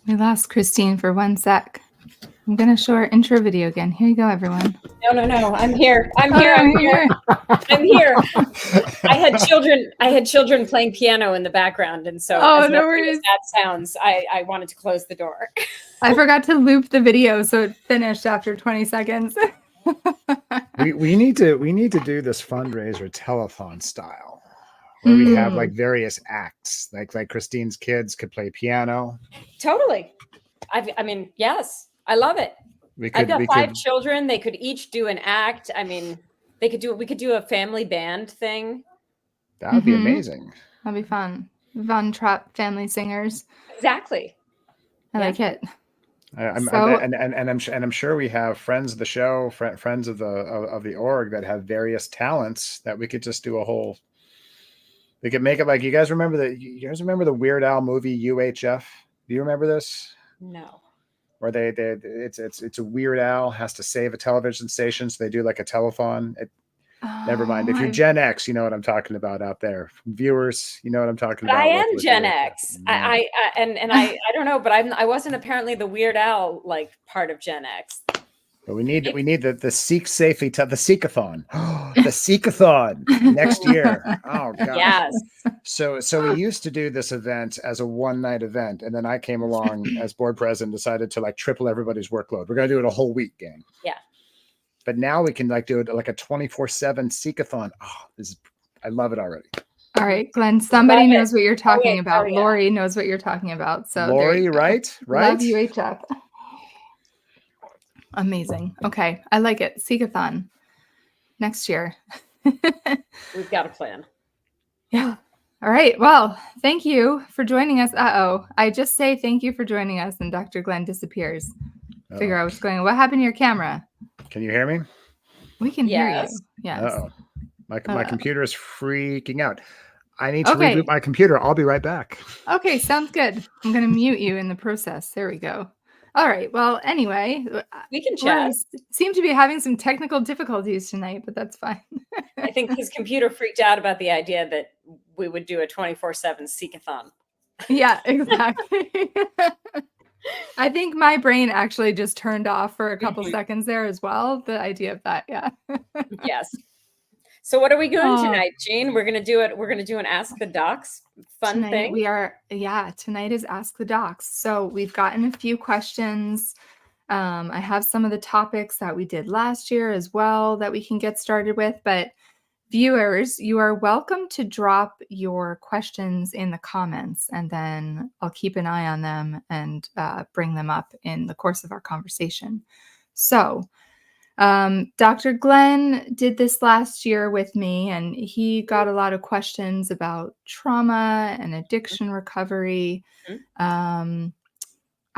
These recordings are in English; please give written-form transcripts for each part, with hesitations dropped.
We lost Christine for 1 sec. I'm going to show our intro video again. Here you go, everyone. No. I'm here. I'm here. I had children playing piano in the background. And so as no lovely worries. as that sounds, I wanted to close the door. I forgot to loop the video, so it finished after 20 seconds. we need to do this fundraiser telethon style where we have like various acts, like Christine's kids could play piano. Totally. I mean, yes, I love it. I've got 5 children. They could each do an act. I mean, we could do a family band thing. That would be amazing. That'd be fun. Von Trapp family singers. Exactly. I like it. I'm sure we have friends of the show, friends of the org that have various talents that we could just do a whole. We could make it like you guys remember the Weird Al movie UHF? Do you remember this? No. Where it's a Weird Al has to save a television station, so they do like a telethon. Never mind. If you're Gen X, you know what I'm talking about out there. Viewers, you know what I'm talking about. I am Gen X. I don't know, but I wasn't apparently the Weird Al like part of Gen X. But we need the Seek Safely the Seekathon. The Seekathon next year. Oh god. Yes. So we used to do this event as a one-night event, and then I came along as board president, decided to like triple everybody's workload. We're gonna do it a whole week, gang. Yeah. But now we can like do it like a 24/7 Seekathon. Oh, I love it already. All right, Glenn, somebody knows what you're talking about. yeah. Lori knows what you're talking about. So Lori, right? Love UHF. Amazing. Okay. I like it. Seekathon next year. We've got a plan. Yeah. All right. Well, thank you for joining us. I just say thank you for joining us and Dr. Glenn disappears. Figure out what's going on. What happened to your camera? Can you hear me? We can hear you. Yes. Uh-oh. My computer is freaking out. I need to reboot my computer. I'll be right back. Okay. Sounds good. I'm going to mute you in the process. There we go. All right. Well, anyway, we can chat. We seem to be having some technical difficulties tonight, but that's fine. I think his computer freaked out about the idea that we would do a 24/7 Seekathon. Yeah, exactly. I think my brain actually just turned off for a couple seconds there as well. The idea of that. Yeah. Yes. So what are we doing tonight, Jean? We're going to do it. We're going to do an Ask the Docs thing. Tonight is Ask the Docs. So we've gotten a few questions. I have some of the topics that we did last year as well that we can get started with. But viewers, you are welcome to drop your questions in the comments, and then I'll keep an eye on them and bring them up in the course of our conversation. So Dr. Glenn did this last year with me, and he got a lot of questions about trauma and addiction recovery. I'm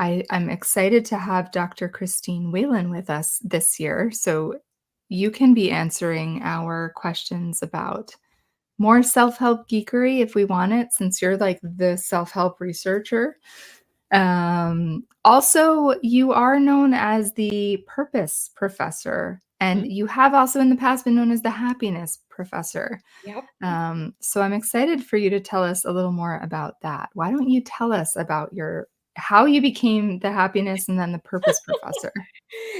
excited to have Dr. Christine Whelan with us this year. So you can be answering our questions about more self-help geekery if we want it, since you're like the self-help researcher. Also, you are known as the purpose professor, and you have also in the past been known as the happiness professor. Yep. So I'm excited for you to tell us a little more about that. Why don't you tell us about how you became the happiness and then the purpose professor?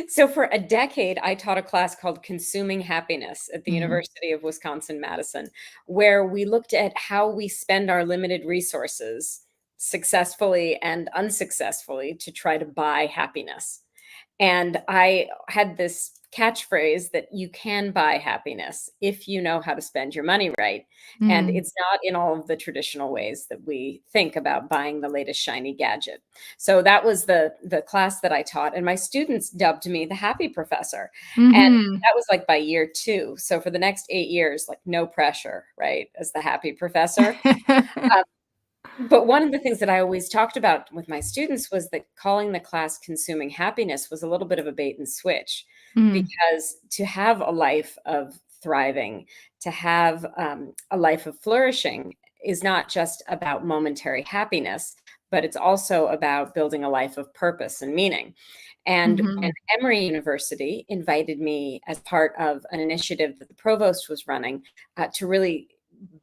So for a decade, I taught a class called Consuming Happiness at the University of Wisconsin-Madison, where we looked at how we spend our limited resources successfully and unsuccessfully to try to buy happiness. And I had this catchphrase that you can buy happiness if you know how to spend your money right. And it's not in all of the traditional ways that we think about buying the latest shiny gadget. So that was the class that I taught, and my students dubbed me the happy professor. And that was like by year 2. So for the next 8 years, like no pressure, right? As the happy professor. But one of the things that I always talked about with my students was that calling the class Consuming Happiness was a little bit of a bait and switch, because to have a life of thriving, to have a life of flourishing is not just about momentary happiness, but it's also about building a life of purpose and meaning. And when Emory University invited me as part of an initiative that the provost was running to really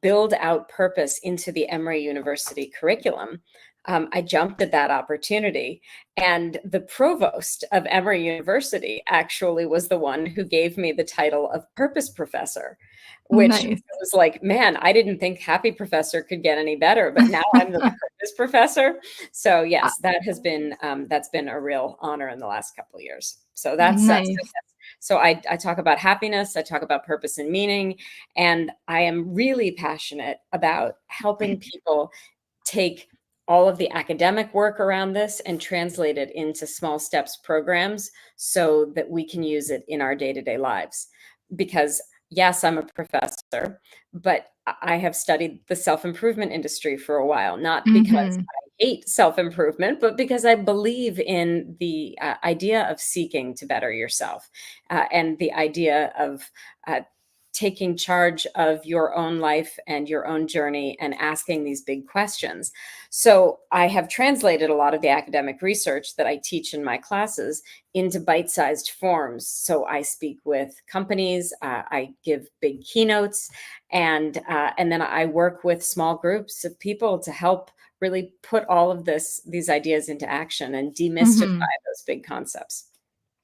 build out purpose into the Emory University curriculum, I jumped at that opportunity. And the provost of Emory University actually was the one who gave me the title of purpose professor, which Nice. was like, man, I didn't think happy professor could get any better, but now I'm the purpose professor. So yes, that's been a real honor in the last couple of years. So Nice. so I talk about happiness, I talk about purpose and meaning, and I am really passionate about helping people take all of the academic work around this and translate it into small steps programs so that we can use it in our day-to-day lives. Because yes, I'm a professor, but I have studied the self-improvement industry for a while, not because Mhm. I hate self-improvement, but because I believe in the idea of seeking to better yourself, and the idea of taking charge of your own life and your own journey and asking these big questions. So I have translated a lot of the academic research that I teach in my classes into bite-sized forms. So I speak with companies, I give big keynotes, and then I work with small groups of people to help really put all of these ideas into action and demystify Mhm. those big concepts.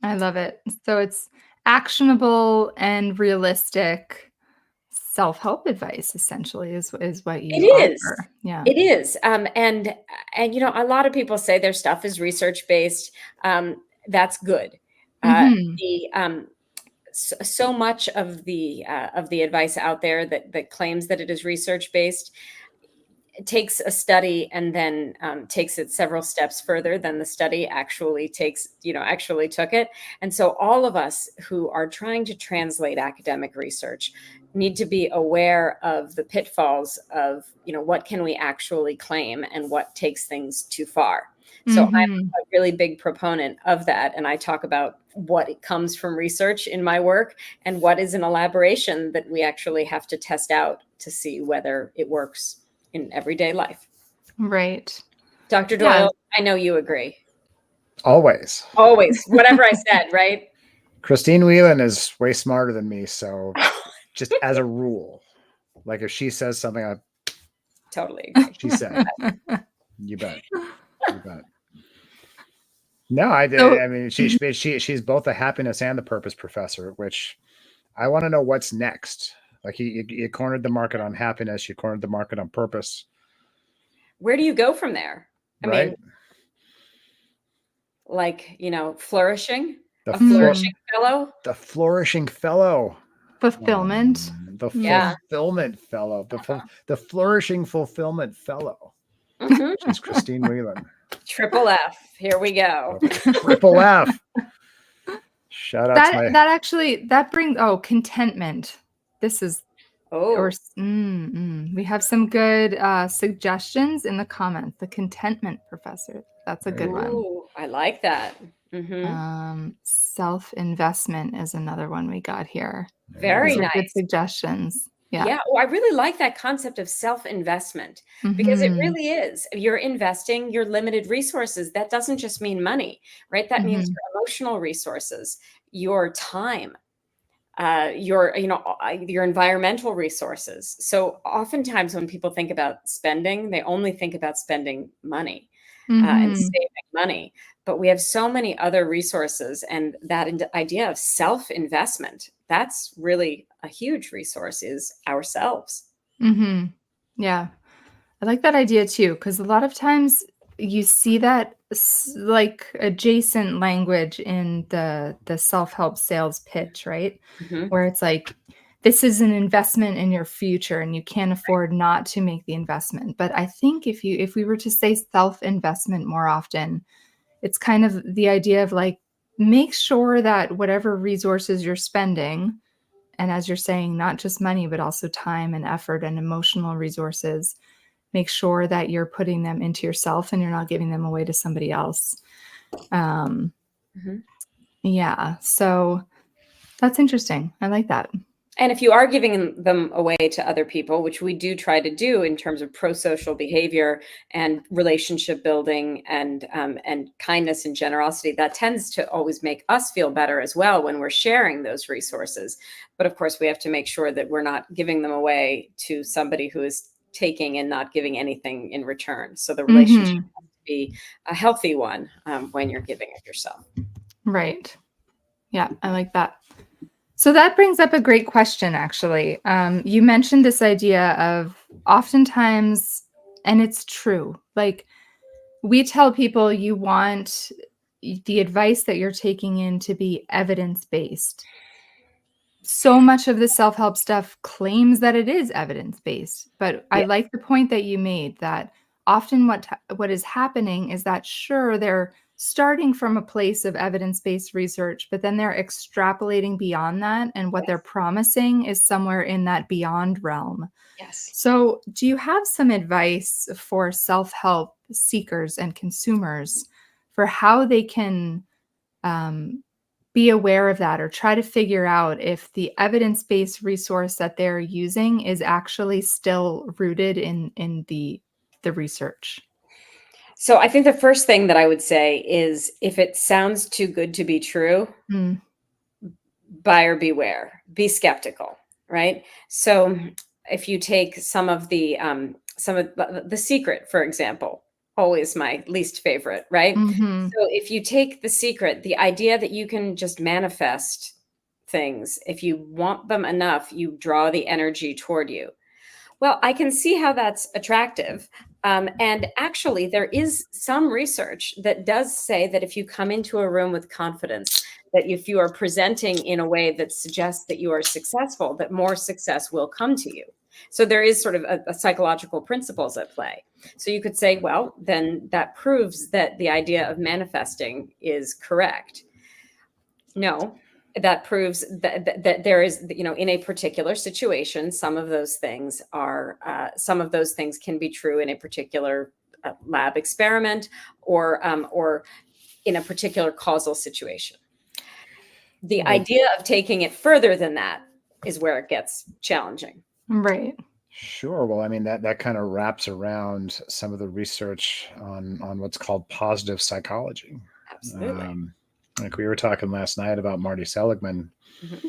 I love it. So it's actionable and realistic self-help advice essentially is what It you is. offer. Yeah. It is. And a lot of people say their stuff is research based. That's good. Mhm. The So much of the advice out there that claims that it is research based takes a study and then takes it several steps further than the study actually took it. And so all of us who are trying to translate academic research need to be aware of the pitfalls of, what can we actually claim and what takes things too far. So Mhm. I'm a really big proponent of that. And I talk about what it comes from research in my work and what is an elaboration that we actually have to test out to see whether it works in everyday life. Right. Dr. Yeah. Doyle, I know you agree. Always. Always, whatever I said, right? Christine Whelan is way smarter than me, so just as a rule, like if she says something, Totally agree. she said, you bet, you bet. No, So I mean, she's both the happiness and the purpose professor, which I want to know what's next. Like you cornered the market on happiness, you cornered the market on purpose, Where do you go from there? I right? mean, like, flourishing, The a floor, flourishing mm, fellow. the flourishing fellow, fulfillment. the Mm. Yeah. fulfillment fellow, the flourishing fulfillment fellow. Hmm. She's Christine Whelan. Triple F. Here we go. Triple F. Shout out to my That actually that brings contentment. This is or Oh, s we have some good, suggestions in the comments. The contentment professor. That's a there you good go. one. ooh, I like that. Hmm. Self-investment is another one we got here. There you Very These are go. good nice. suggestions. Yeah. Yeah, oh, I really like that concept of self-investment because it Mhm. really is. You're investing your limited resources. That doesn't just mean money, right? That means Mhm. your emotional resources, your time, your environmental resources. So oftentimes when people think about spending, they only think about spending money and Mhm. saving money. But we have so many other resources, and that idea of self-investment, that's really a huge resource is ourselves. Mhm. Yeah. I like that idea too, because a lot of times you see that like adjacent language in the self-help sales pitch, right? Mhm. Where it's like, this is an investment in your future and you can't afford not to make the investment. But I think if we were to say self-investment more often, it's kind of the idea of like, make sure that whatever resources you're spending, and as you're saying, not just money, but also time and effort and emotional resources, make sure that you're putting them into yourself and you're not giving them away to somebody else. Um, Mhm. yeah, so that's interesting. I like that. And if you are giving them away to other people, which we do try to do in terms of pro-social behavior and relationship building and kindness and generosity, that tends to always make us feel better as well when we're sharing those resources. But of course, we have to make sure that we're not giving them away to somebody who is taking and not giving anything in return. So the relationship has to be a healthy one when you're giving it yourself. Right. Yeah, I like that. So that brings up a great question, actually. You mentioned this idea of oftentimes, and it's true, like we tell people you want the advice that you're taking in to be evidence-based. So much of the self-help stuff claims that it is evidence-based, but I Yeah. like the point that you made that often what is happening is that sure, they're starting from a place of evidence-based research, but then they're extrapolating beyond that, and what they're promising is somewhere in that beyond realm. Yes. So, do you have some advice for self-help seekers and consumers for how they can um, be aware of that or try to figure out if the evidence-based resource that they're using is actually still rooted in the research? So I think the first thing that I would say is if it sounds too good to be true, Mm, buyer beware, be skeptical, right? So if you take some of the Secret, for example, always my least favorite, right? mhm, So if you take The Secret, the idea that you can just manifest things, if you want them enough, you draw the energy toward you. Well, I can see how that's attractive. And actually, there is some research that does say that if you come into a room with confidence, that if you are presenting in a way that suggests that you are successful, that more success will come to you. So there is sort of a psychological principles at play. So you could say, well, then that proves that the idea of manifesting is correct. No, that proves that there is, in a particular situation, some of those things can be true in a particular lab experiment or in a particular causal situation. The Well, idea of taking it further than that is where it gets challenging. right. sure. Well, I mean that kind of wraps around some of the research on what's called positive psychology. Absolutely. Like we were talking last night about Marty Seligman Mhm.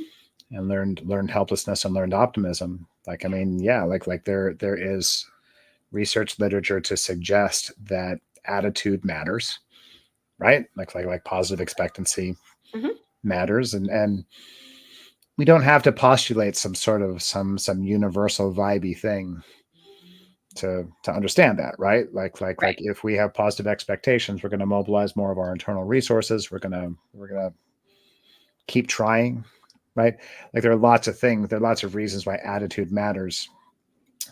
and learned helplessness and learned optimism. Like I mean, yeah, like there is research literature to suggest that attitude matters, right? Like positive expectancy Mhm. matters, and we don't have to postulate some sort of some universal vibey thing to understand that, right? Like Right. if we have positive expectations, we're going to mobilize more of our internal resources. We're gonna keep trying, right? Like there are lots of things, there are lots of reasons why attitude matters.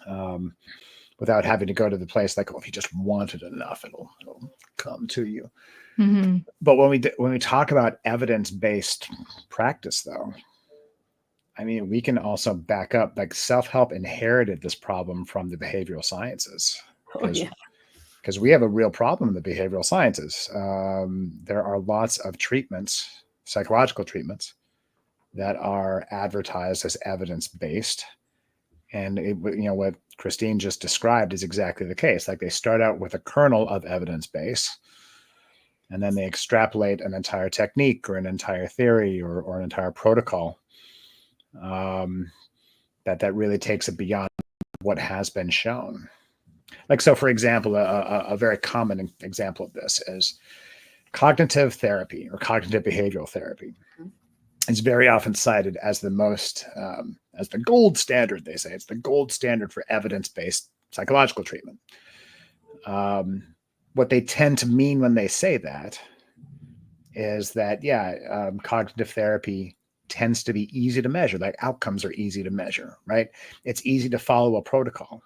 Um, Without having to go to the place like, oh, if you just want it enough, it'll come to you. Mhm. But when we talk about evidence based practice, though, I mean, we can also back up like self help inherited this problem from the behavioral sciences Oh, yeah. because we have a real problem in the behavioral sciences. There are lots of treatments, psychological treatments, that are advertised as evidence based. And what Christine just described is exactly the case. Like they start out with a kernel of evidence base, and then they extrapolate an entire technique or an entire theory or an entire protocol um, that really takes it beyond what has been shown. Like so, for example, a very common example of this is cognitive therapy or cognitive behavioral therapy. It's very often cited as the most as the gold standard. They say it's the gold standard for evidence-based psychological treatment. What they tend to mean when they say that is that cognitive therapy tends to be easy to measure. Like outcomes are easy to measure, right? It's easy to follow a protocol.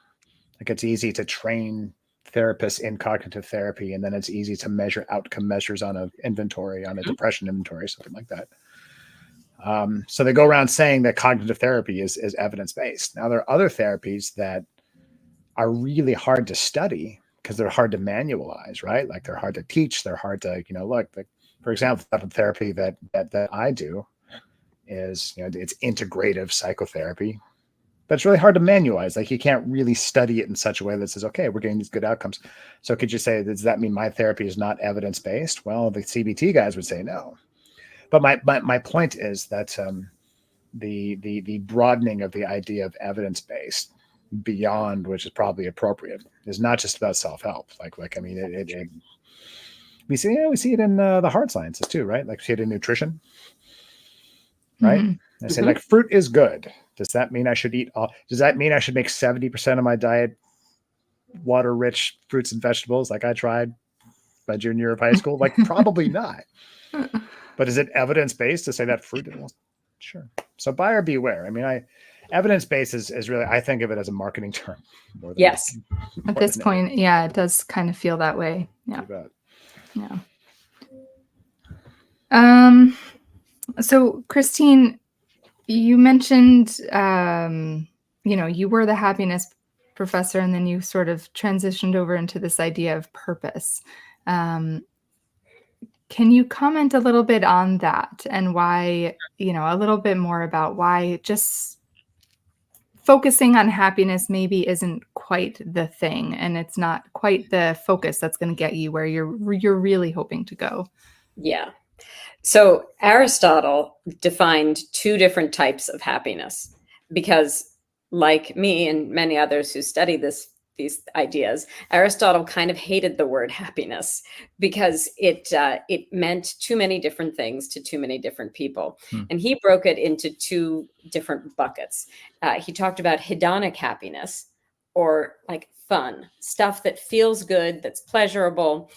Like it's easy to train therapists in cognitive therapy, and then it's easy to measure outcome measures on a inventory, on a depression inventory, something like that. So they go around saying that cognitive therapy is evidence based. Now there are other therapies that are really hard to study because they're hard to manualize, right? Like they're hard to teach. They're hard to look. Like for example, the type of therapy that I do is it's integrative psychotherapy, but it's really hard to manualize. Like you can't really study it in such a way that says, okay, we're getting these good outcomes. So could you say, does that mean my therapy is not evidence based? Well, the CBT guys would say no. But my point is that the broadening of the idea of evidence based beyond, which is probably appropriate. It's not just about self-help. I mean, we see it in the hard sciences too, right? Like we see it in nutrition, right? Mm-hmm. I say like fruit is good. Does that mean I should eat all? Does that mean I should make 70% of my diet water-rich fruits and vegetables like I tried by junior year of high school? Like probably not. But is it evidence-based to say that fruit? Sure. So buyer beware. I mean, evidence-based is really, I think of it as a marketing term. More than Yes. At this point, yeah, it does kind of feel that way. Yeah. Yeah. So Christine, you mentioned, you were the happiness professor, and then you sort of transitioned over into this idea of purpose. Can you comment a little bit on that and why, a little bit more about why just focusing on happiness maybe isn't quite the thing, and it's not quite the focus that's going to get you where you're really hoping to go? Yeah. So Aristotle defined two different types of happiness because, like me and many others who study these ideas, Aristotle kind of hated the word happiness because it meant too many different things to too many different people, and he broke it into two different buckets. He talked about hedonic happiness, or like fun stuff that feels good, that's pleasurable,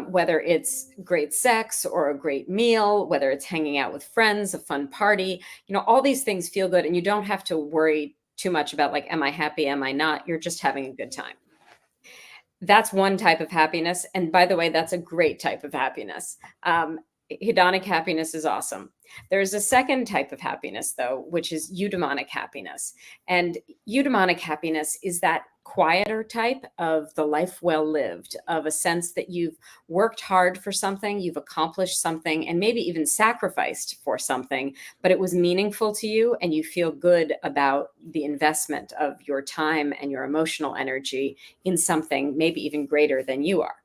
whether it's great sex or a great meal, whether it's hanging out with friends, a fun party, all these things feel good. And you don't have to worry too much about like, am I happy? Am I not? You're just having a good time. That's one type of happiness. And by the way, that's a great type of happiness. Hedonic happiness is awesome. There's a second type of happiness, though, which is eudaimonic happiness. And eudaimonic happiness is that quieter type of the life well lived, of a sense that you've worked hard for something, you've accomplished something, and maybe even sacrificed for something, but it was meaningful to you, and you feel good about the investment of your time and your emotional energy in something maybe even greater than you are.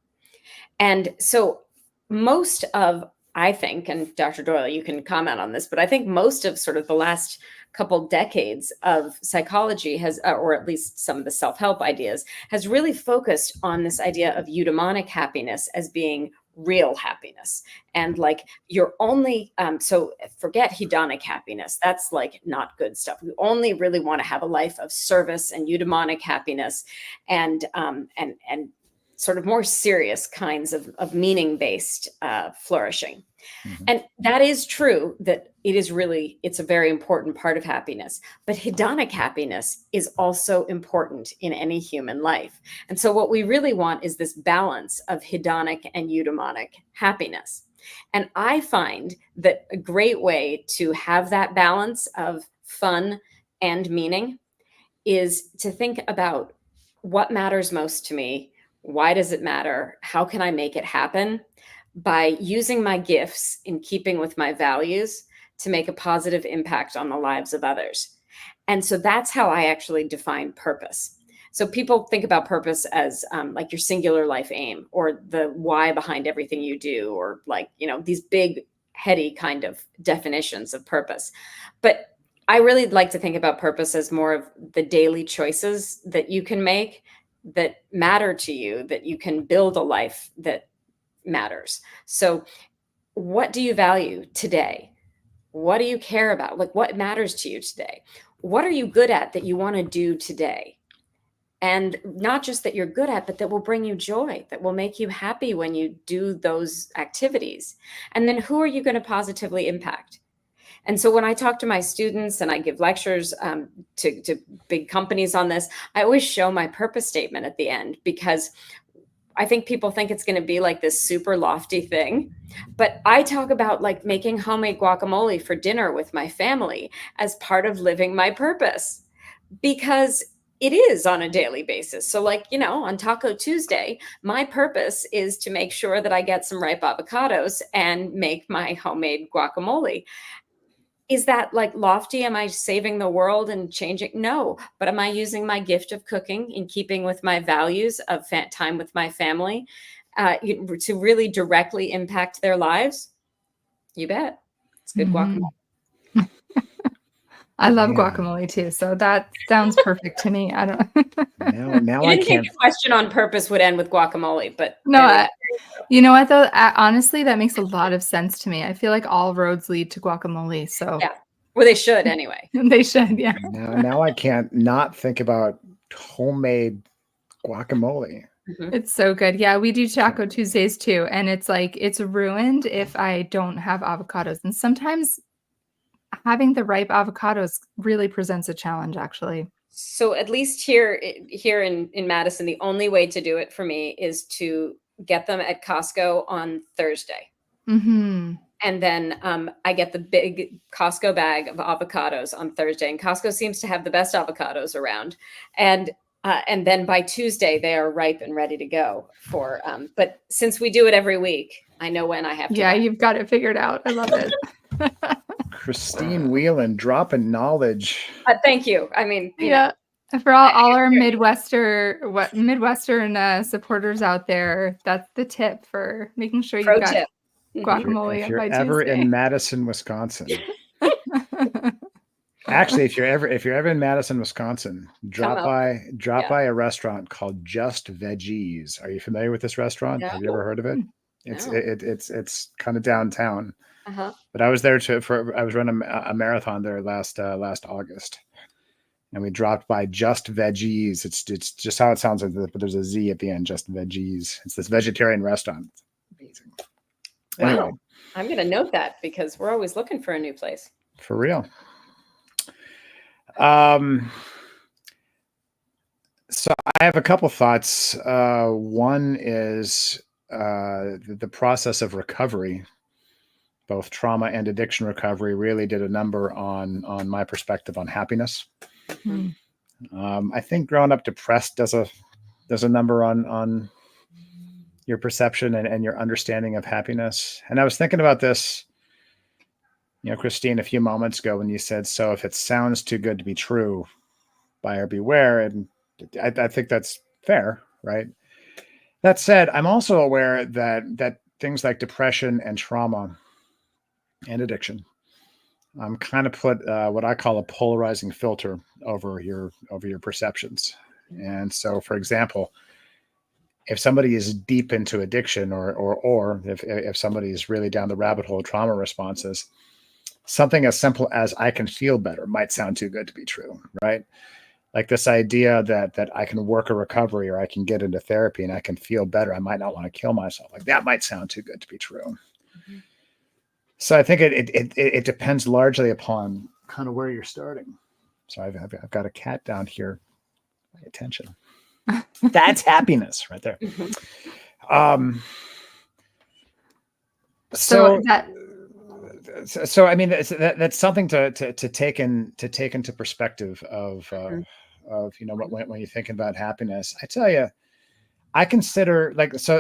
And so most of, I think, and Dr. Doyle, you can comment on this, but I think most of sort of the last couple decades of psychology has, or at least some of the self-help ideas, has really focused on this idea of eudaimonic happiness as being real happiness. And like you're only, so forget hedonic happiness. That's like not good stuff. We only really want to have a life of service and eudaimonic happiness and sort of more serious kinds of meaning-based flourishing. Mm-hmm. And that is true, that it's a very important part of happiness. But hedonic happiness is also important in any human life. And so what we really want is this balance of hedonic and eudaimonic happiness. And I find that a great way to have that balance of fun and meaning is to think about what matters most to me. Why does it matter? How can I make it happen? By using my gifts in keeping with my values to make a positive impact on the lives of others. And so that's how I actually define purpose. So people think about purpose as like your singular life aim, or the why behind everything you do, or like, these big, heady kind of definitions of purpose. But I really like to think about purpose as more of the daily choices that you can make that matter to you, that you can build a life that matters. So what do you value today? What do you care about? Like, what matters to you today? What are you good at that you want to do today? And not just that you're good at, but that will bring you joy, that will make you happy when you do those activities. And then who are you going to positively impact? And so when I talk to my students and I give lectures to big companies on this, I always show my purpose statement at the end, because I think people think it's going to be like this super lofty thing. But I talk about like making homemade guacamole for dinner with my family as part of living my purpose, because it is on a daily basis. So like, on Taco Tuesday, my purpose is to make sure that I get some ripe avocados and make my homemade guacamole. Is that like lofty? Am I saving the world and changing? No. But am I using my gift of cooking in keeping with my values of time with my family to really directly impact their lives? You bet. It's good guacamole. I love Yeah. guacamole too, so that sounds perfect to me. I don't Now You I didn't think can't. the question on purpose would end with guacamole, but No, there we go. you know what though? Honestly, that makes a lot of sense to me. I feel like all roads lead to guacamole, so Yeah. Well, they should anyway. they should, yeah. Now I can't not think about homemade guacamole. Mhm. It's so good. Yeah, we do Taco Tuesdays too, and it's like it's ruined if I don't have avocados. And sometimes having the ripe avocados really presents a challenge, actually. So at least here in Madison, the only way to do it for me is to get them at Costco on Thursday. Mhm. And then I get the big Costco bag of avocados on Thursday, and Costco seems to have the best avocados around. And then by Tuesday they are ripe and ready to go for. But since we do it every week, I know when I have to Yeah, buy. you've got it figured out. I love it. Christine Whelan dropping knowledge. Thank you. I mean, Yeah. For all our Midwestern supporters out there, that's the tip for making sure you've pro got tip. Mhm. guacamole If you're by ever Tuesday. in Madison, Wisconsin, actually, if you're ever in Madison, Wisconsin, Come out. drop Yeah. by a restaurant called Just Veggies. Are you familiar with this restaurant? No. Have you ever heard of it? No. It's kind of downtown. Uh-huh. But I was there I was running a marathon there last August, and we dropped by Just Veggies. It's just how it sounds, but there's a Z at the end. Just Veggies. It's this vegetarian restaurant. It's amazing. Wow. Anyway, I'm going to note that because we're always looking for a new place. for real. So I have a couple thoughts. One is the process of recovery, both trauma and addiction recovery, really did a number on my perspective on happiness. Hmm. I think growing up depressed does a number on your perception and your understanding of happiness. And I was thinking about this, Christine, a few moments ago when you said, "So if it sounds too good to be true, buyer beware." And I think that's fair, right? That said, I'm also aware that things like depression and trauma and addiction kind of put what I call a polarizing filter over your perceptions. And so, for example, if somebody is deep into addiction, or if somebody is really down the rabbit hole of trauma responses, something as simple as "I can feel better" might sound too good to be true, right? Like this idea that I can work a recovery, or I can get into therapy and I can feel better. I might not want to kill myself. Like that might sound too good to be true. Mhm. So I think it depends largely upon kind of where you're starting. So I've got a cat down here. Pay attention. That's happiness right there. Mhm. Um, So so that I mean that's something to take into perspective of Mhm. when you're thinking about happiness. I tell you, I consider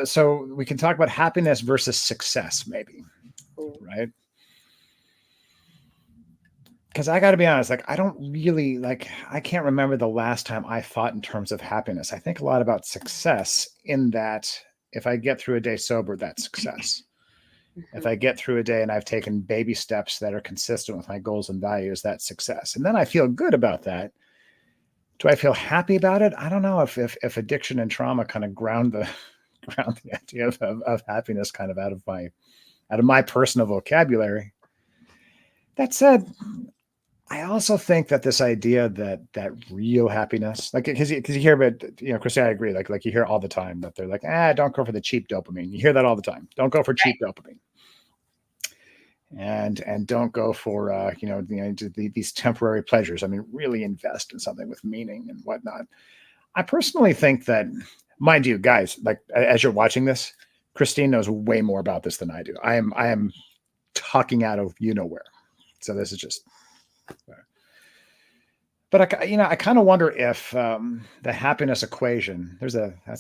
so we can talk about happiness versus success, maybe, Cool. right? Because I got to be honest, like I don't really I can't remember the last time I thought in terms of happiness. I think a lot about success in that if I get through a day sober, that's success. If Mhm. I get through a day and I've taken baby steps that are consistent with my goals and values, that's success. And then I feel good about that. Do I feel happy about it? I don't know if addiction and trauma kind of ground the idea of happiness kind of out of my personal vocabulary. That said, I also think that this idea that real happiness, like because you hear about, Christy, I agree. Like you hear all the time that they're like, don't go for the cheap dopamine. You hear that all the time. Don't go for cheap dopamine. And don't go for these temporary pleasures. I mean, really invest in something with meaning and whatnot. I personally think that, mind you, guys, like as you're watching this, Christine knows way more about this than I do. I am talking out of where. So this is just. But I kind of wonder if the happiness equation. That's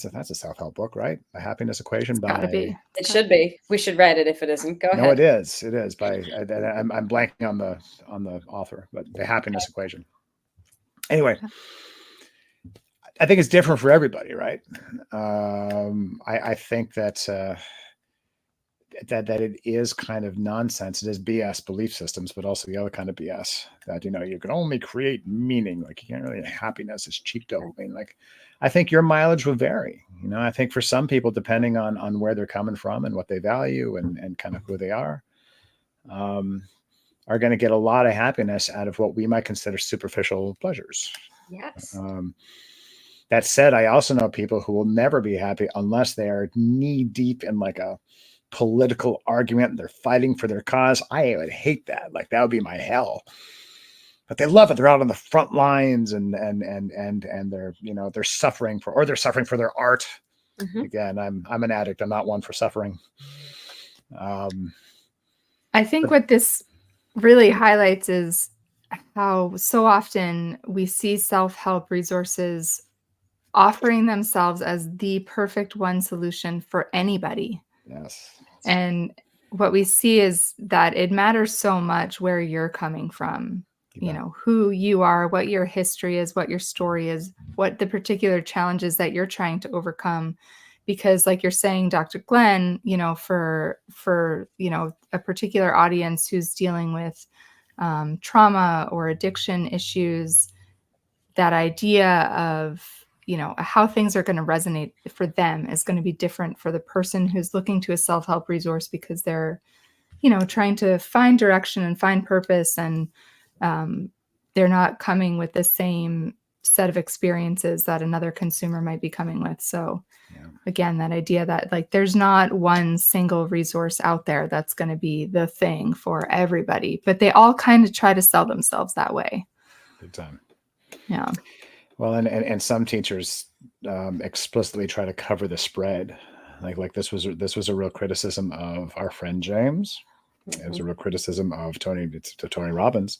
a self-help book, right? The happiness equation gotta by. be. It should be. We should write it if it isn't. Go No, ahead. it is by. I'm blanking on the author, but the happiness equation. Anyway, I think it's different for everybody, right? I think that that it is kind of nonsense. It is BS belief systems, but also the other kind of BS that, you can only create meaning. Like, you can't really, happiness is cheap dopamine. Like, I think your mileage will vary. I think for some people, depending on where they're coming from and what they value and kind of who they are going to get a lot of happiness out of what we might consider superficial pleasures. Yes. That said, I also know people who will never be happy unless they are knee deep in like a political argument. They're fighting for their cause. I would hate that. Like, that would be my hell. But they love it. They're out on the front lines and they're, they're suffering for their art. Mm-hmm. Again, I'm an addict. I'm not one for suffering. I think what this really highlights is how so often we see self-help resources offering themselves as the perfect one solution for anybody. Yes. And what we see is that it matters so much where you're coming from, who you are, what your history is, what your story is, what the particular challenges that you're trying to overcome. Because like you're saying, Dr. Glenn, for a particular audience who's dealing with trauma or addiction issues, that idea of how things are going to resonate for them is going to be different for the person who's looking to a self-help resource because they're, trying to find direction and find purpose, and they're not coming with the same set of experiences that another consumer might be coming with. So again, that idea that like there's not one single resource out there that's going to be the thing for everybody, but they all kind of try to sell themselves that way. Big time. Yeah. Well, and some teachers explicitly try to cover the spread. Like this was a real criticism of our friend James. Mm-hmm. It was a real criticism of Tony Robbins,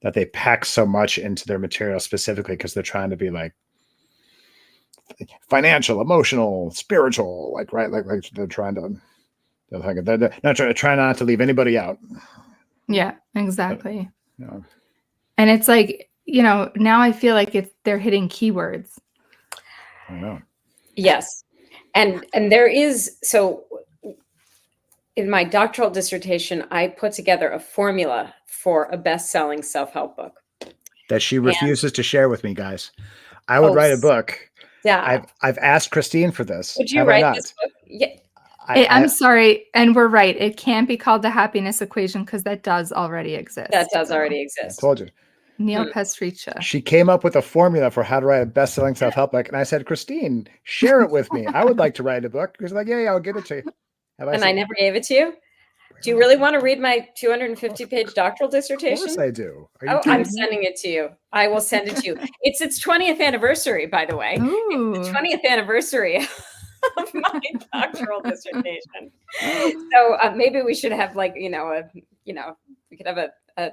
that they pack so much into their material specifically because they're trying to be like financial, emotional, spiritual, like they're trying to. They're not trying not to leave anybody out. Yeah, exactly. But, and it's like, now I feel like they're hitting keywords. I know. Yes. And there is, so in my doctoral dissertation, I put together a formula for a best-selling self-help book. That she refuses to share with me, guys. I would write a book. Yeah. I've asked Christine for this. Would you write this book? Yeah. I'm sorry. And we're right. It can't be called the happiness equation because that does already exist. That does already exist. I told you. Neil Pestricha. She came up with a formula for how to write a best-selling self-help book. And I said, Christine, share it with me. I would like to write a book. She's like, yeah, I'll give it to you. I never gave it to you? Do you really want to read my 250-page doctoral dissertation? Of course I do. I'm sending it to you. I will send it to you. It's its 20th anniversary, by the way. Ooh. It's the 20th anniversary of my doctoral dissertation. So maybe we should have we could have a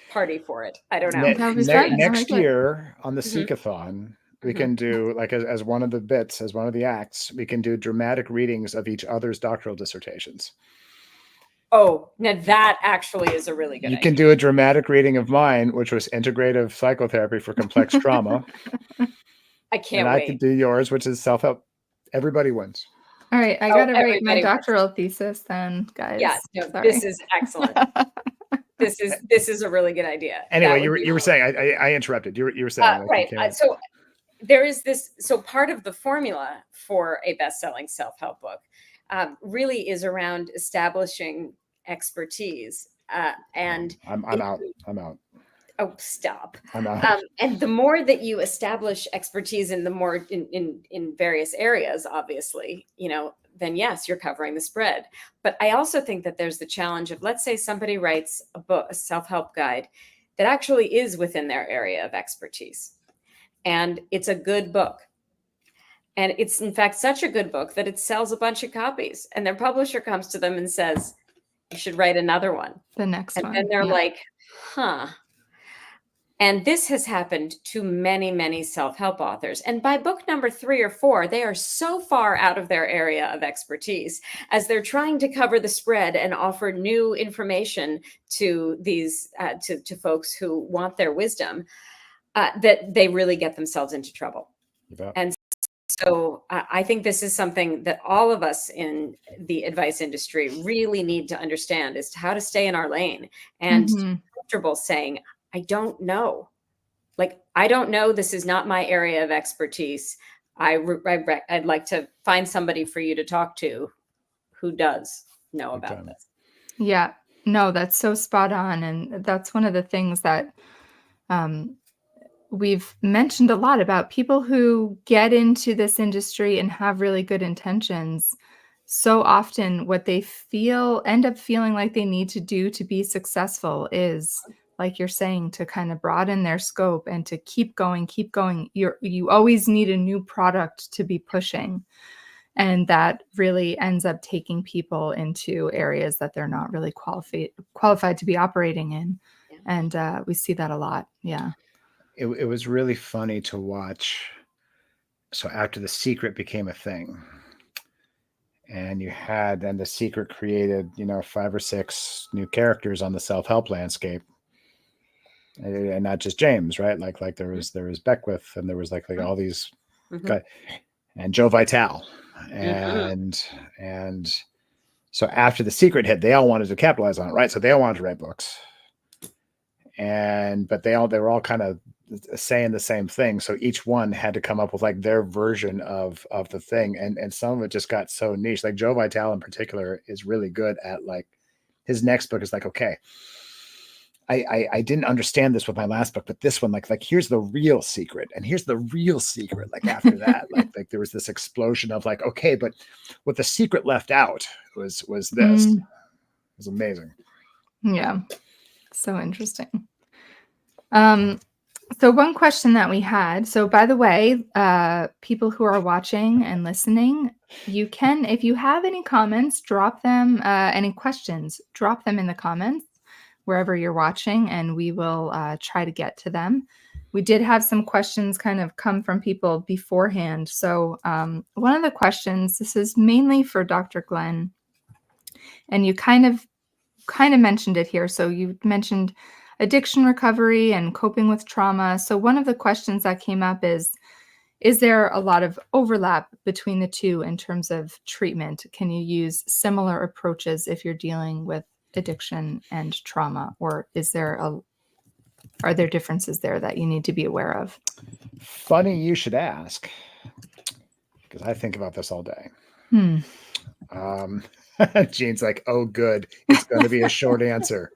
party for it. I don't know. Next year on the Seekathon, we can do as one of the bits, as one of the acts, we can do dramatic readings of each other's doctoral dissertations. Oh, now that actually is a really good idea. You can do a dramatic reading of mine, which was integrative psychotherapy for complex trauma. I can't wait. I can do yours, which is self-help. Everybody wins. All right. I got to write my doctoral thesis then, guys. Yeah, no, this is excellent. This is a really good idea. Anyway, you were saying, I interrupted. You were saying. Right. So there is this, so part of the formula for a best-selling self-help book really is around establishing expertise. And I'm out. Oh, stop. I'm out. And the more that you establish expertise in the more in various areas, obviously, then yes, you're covering the spread. But I also think that there's the challenge of, let's say somebody writes a book, a self-help guide that actually is within their area of expertise. And it's a good book. And it's in fact such a good book that it sells a bunch of copies. And their publisher comes to them and says, you should write another one. The next one. And they're like, huh. And this has happened to many, many self-help authors. And by book number 3 or 4, they are so far out of their area of expertise as they're trying to cover the spread and offer new information to these to folks who want their wisdom, that they really get themselves into trouble. And so I think this is something that all of us in the advice industry really need to understand, is how to stay in our lane and to be comfortable saying, I don't know. Like, I don't know. This is not my area of expertise. I'd like to find somebody for you to talk to who does know about this. Yeah. No, that's so spot on. And that's one of the things that we've mentioned a lot about people who get into this industry and have really good intentions. So often, what they end up feeling like they need to do to be successful is, like you're saying, to kind of broaden their scope and to keep going, keep going. You always need a new product to be pushing. And that really ends up taking people into areas that they're not really qualified to be operating in. Yeah. And we see that a lot. Yeah. It was really funny to watch. So after The Secret became a thing, and The Secret created, 5 or 6 new characters on the self-help landscape, and not just James, right? Like there was Beckwith, and there was like all these guys, and Joe Vitale, and so after The Secret hit, they all wanted to capitalize on it, right? So they all wanted to write books, but they were all kind of saying the same thing. So each one had to come up with like their version of the thing. And some of it just got so niche. Like Joe Vitale in particular is really good at, like, his next book is like, okay, I didn't understand this with my last book, but this one, like here's the real secret, and here's the real secret. Like after that, like there was this explosion of like, okay, but what the secret left out was this. It was amazing. Yeah. So interesting. So one question that we had, so by the way, people who are watching and listening, you can, if you have any comments, drop them, any questions, drop them in the comments wherever you're watching, and we will try to get to them. We did have some questions kind of come from people beforehand. So one of the questions, this is mainly for Dr. Glenn, and you kind of mentioned it here. So you mentioned addiction recovery and coping with trauma. So one of the questions that came up is there a lot of overlap between the two in terms of treatment? Can you use similar approaches if you're dealing with addiction and trauma, or are there differences there that you need to be aware of? Funny you should ask, because I think about this all day. Jean's like, oh, good. It's going to be a short answer.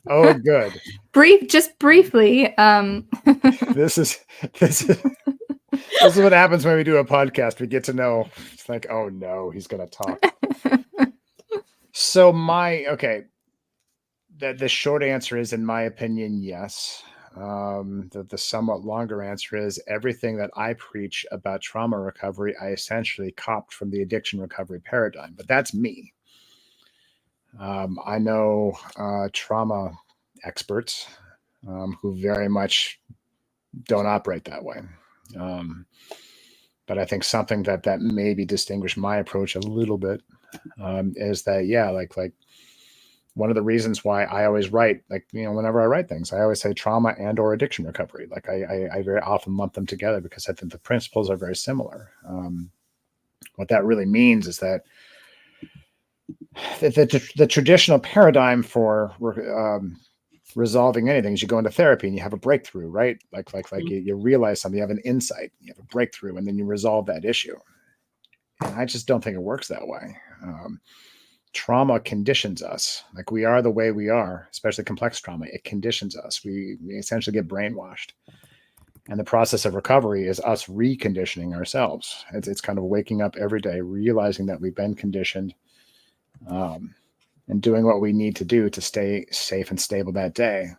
Oh, good. Just briefly. This is what happens when we do a podcast. We get to know. It's like, oh no, he's going to talk. So the short answer is, in my opinion, yes. The somewhat longer answer is, everything that I preach about trauma recovery, I essentially copied from the addiction recovery paradigm, but that's me. I know trauma experts who very much don't operate that way. But I think something that maybe distinguished my approach a little bit is that, like one of the reasons why I always write, whenever I write things, I always say trauma and or addiction recovery. Like I very often lump them together because I think the principles are very similar. What that really means is that the traditional paradigm for resolving anything is you go into therapy and you have a breakthrough, right? Like you realize something, you have an insight, you have a breakthrough, and then you resolve that issue. And I just don't think it works that way. Trauma conditions us. Like, we are the way we are, especially complex trauma. It conditions us. We essentially get brainwashed. And the process of recovery is us reconditioning ourselves. It's kind of waking up every day, realizing that we've been conditioned, and doing what we need to do to stay safe and stable that day.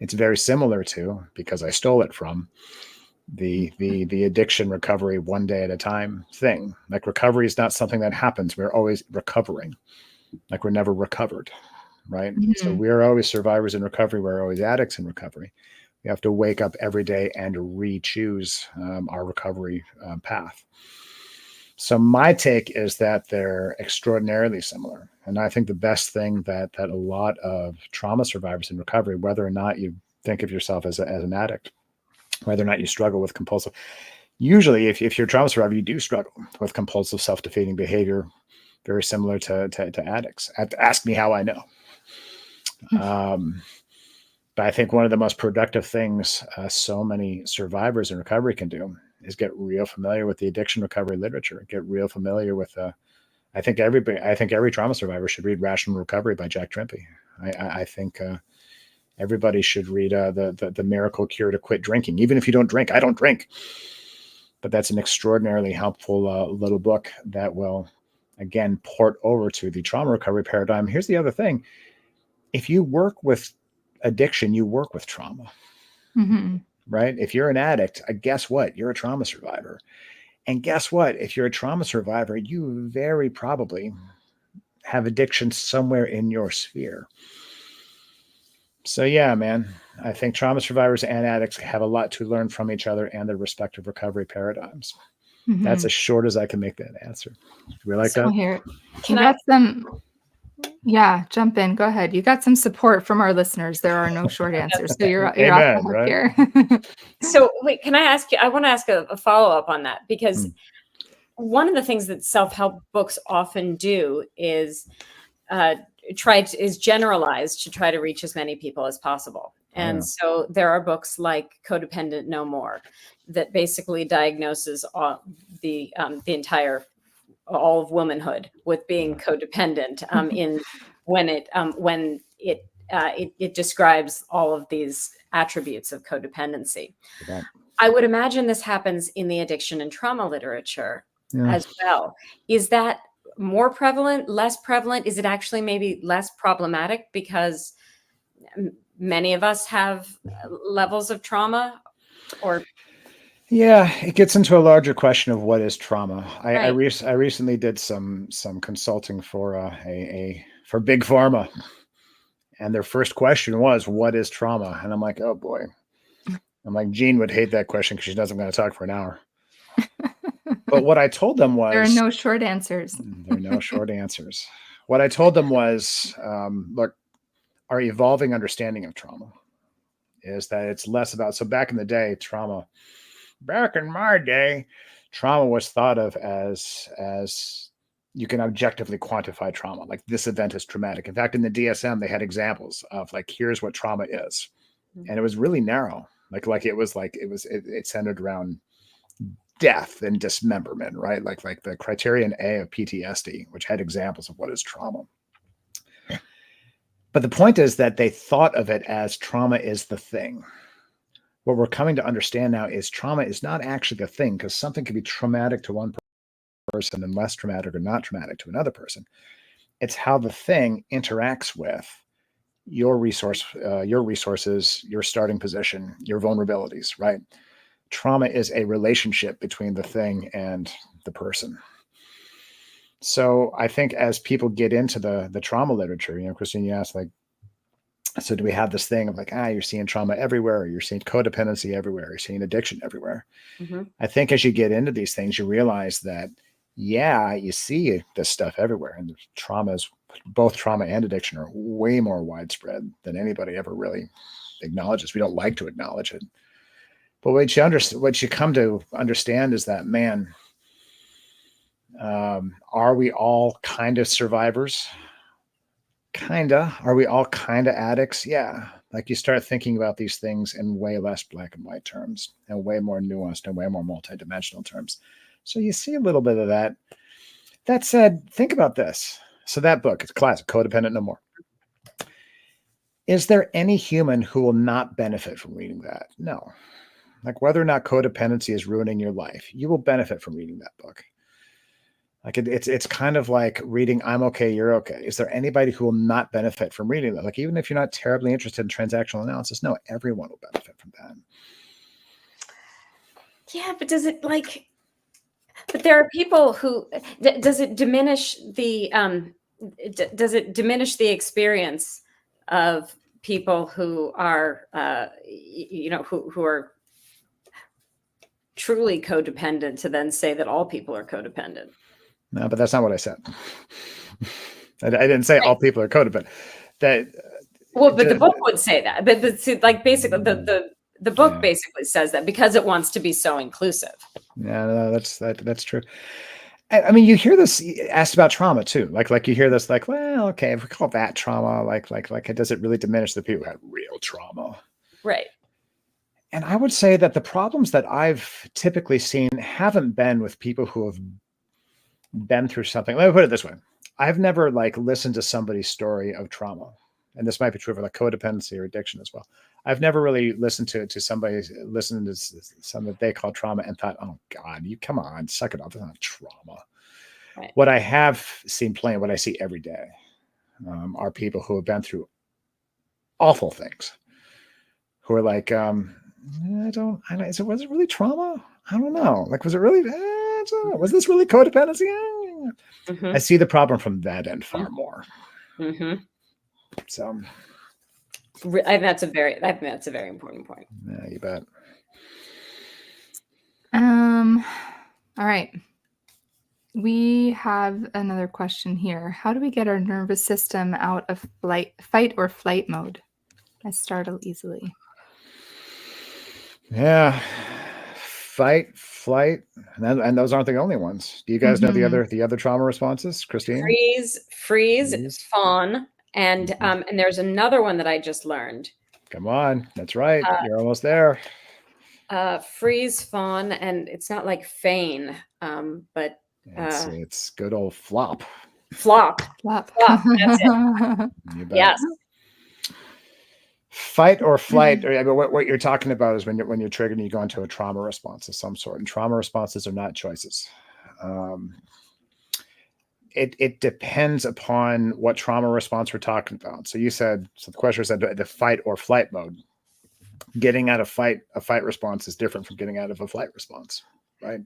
It's very similar to, because I stole it from, the addiction recovery one day at a time thing. Like, recovery is not something that happens. We're always recovering. Like, we're never recovered, right? Mm-hmm. So we're always survivors in recovery. We're always addicts in recovery. We have to wake up every day and re-choose our recovery path. So my take is that they're extraordinarily similar. And I think the best thing that a lot of trauma survivors in recovery, whether or not you think of yourself as an addict, whether or not you struggle with compulsive, usually if you're a trauma survivor, you do struggle with compulsive self-defeating behavior, very similar to addicts. Ask me how I know. But I think one of the most productive things so many survivors in recovery can do is get real familiar with the addiction recovery literature. Get real familiar with. I think every trauma survivor should read Rational Recovery by Jack Trimpey. I think everybody should read the Miracle Cure to Quit Drinking. Even if you don't drink, I don't drink, but that's an extraordinarily helpful little book that will, again, port over to the trauma recovery paradigm. Here's the other thing: if you work with addiction, you work with trauma, right? If you're an addict, guess what? You're a trauma survivor. And guess what? If you're a trauma survivor, you very probably have addiction somewhere in your sphere. So yeah, man, I think trauma survivors and addicts have a lot to learn from each other and their respective recovery paradigms. That's as short as I can make that answer. Do we like that? Here, yeah, jump in. Go ahead. You got some support from our listeners. There are no short answers. So you're off the hook here. So wait, can I ask you, I want to ask a follow-up on that, because one of the things that self-help books often do is generalize to try to reach as many people as possible. And so there are books like Codependent No More that basically diagnoses all of womanhood with being codependent when it describes all of these attributes of codependency. Yeah. I would imagine this happens in the addiction and trauma literature as well. Is that more prevalent, less prevalent? Is it actually maybe less problematic because many of us have levels of trauma? Or yeah, it gets into a larger question of what is trauma. I recently did some consulting for for Big Pharma, and their first question was, "What is trauma?" And I'm like, "Oh boy." I'm like, Jean would hate that question because she knows I'm going to talk for an hour. But what I told them was, there are no short answers. There are no short answers. What I told them was, look, our evolving understanding of trauma is that it's less about, so back in the day, back in my day, trauma was thought of as you can objectively quantify trauma. Like, this event is traumatic. In fact, in the DSM, they had examples of like, here's what trauma is. And it was really narrow. It centered around death and dismemberment, right? Like the criterion A of PTSD, which had examples of what is trauma. But the point is that they thought of it as trauma is the thing. What we're coming to understand now is trauma is not actually the thing, because something can be traumatic to one person and less traumatic or not traumatic to another person. It's how the thing interacts with your resources, your starting position, your vulnerabilities, right? Trauma is a relationship between the thing and the person. So I think as people get into the trauma literature, Christine, you asked, like, so do we have this thing of like, you're seeing trauma everywhere, or you're seeing codependency everywhere, you're seeing addiction everywhere. I think as you get into these things, you realize that, you see this stuff everywhere, and both trauma and addiction are way more widespread than anybody ever really acknowledges. We don't like to acknowledge it. But what you come to understand is that, man, are we all kind of survivors? Kinda. Are we all kind of addicts? Yeah. Like, you start thinking about these things in way less black and white terms, and way more nuanced and way more multidimensional terms. So you see a little bit of that. That said, think about this. So that book, it's classic, Codependent No More. Is there any human who will not benefit from reading that? No. Like, whether or not codependency is ruining your life, you will benefit from reading that book. Like, it's kind of like reading I'm Okay, You're Okay. Is there anybody who will not benefit from reading that? Like, even if you're not terribly interested in transactional analysis, no, everyone will benefit from that. Yeah, but but there are people who, does it diminish the experience of people who are, who are truly codependent, to then say that all people are codependent? No, but that's not what I said. I didn't say all people are codependent. But the book would say that. But basically, The book Yeah. basically says that because it wants to be so inclusive. Yeah, no, that's true. I mean, you hear this asked about trauma too. Like you hear this, like, well, okay, if we call that trauma, like, does it really diminish the people who had real trauma? Right. And I would say that the problems that I've typically seen haven't been with people who have been through something. Let me put it this way. I've never like listened to somebody's story of trauma. And this might be true for like codependency or addiction as well. I've never really listened to somebody listen to something that they call trauma and thought, oh God, you come on, suck it up. It's not trauma. Right. What I have seen playing, what I see every day, are people who have been through awful things, who are like, was it really trauma? I don't know. Like, was it really, was this really codependency? I see the problem from that end far more. So I think that's a very important point. Yeah, you bet. All right. We have another question here. How do we get our nervous system out of fight or flight mode? I startle easily. Yeah. Fight, flight, and those aren't the only ones. Do you guys know the other trauma responses, Christine? Freeze, fawn, and there's another one that I just learned. Come on, that's right. You're almost there. Freeze, fawn, and it's not like feign, but it's good old flop. Flop. That's it. You bet. Yes. Fight or flight, or what you're talking about is when you're triggered and you go into a trauma response of some sort. And trauma responses are not choices. It depends upon what trauma response we're talking about. So the question said the fight or flight mode. Getting out of a fight response is different from getting out of a flight response, right?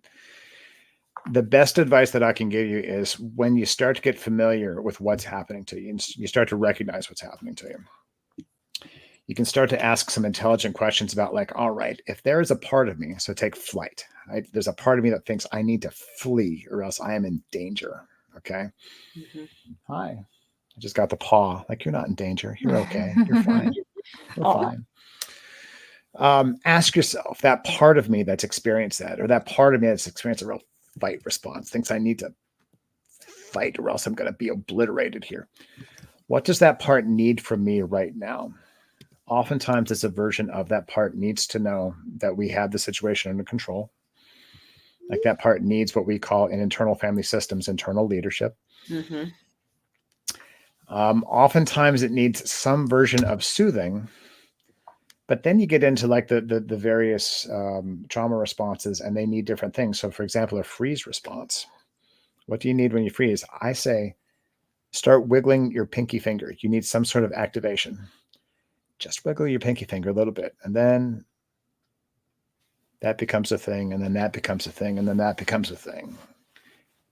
The best advice that I can give you is when you start to get familiar with what's happening to you, and you start to recognize what's happening to you, you can start to ask some intelligent questions about like, all right, if there is a part of me, so take flight, right? There's a part of me that thinks I need to flee or else I am in danger. Okay. Hi. I just got the paw. Like, you're not in danger. You're okay. You're fine. You're fine. Ask yourself, that part of me that's experienced that, or that part of me that's experienced a real fight response, thinks I need to fight or else I'm going to be obliterated here. What does that part need from me right now? Oftentimes it's a version of that part needs to know that we have the situation under control. Like that part needs what we call in internal family systems, internal leadership. Oftentimes it needs some version of soothing, but then you get into like the various trauma responses and they need different things. So for example, a freeze response. What do you need when you freeze? I say, start wiggling your pinky finger. You need some sort of activation. Just wiggle your pinky finger a little bit. And then that becomes a thing. And then that becomes a thing. And then that becomes a thing.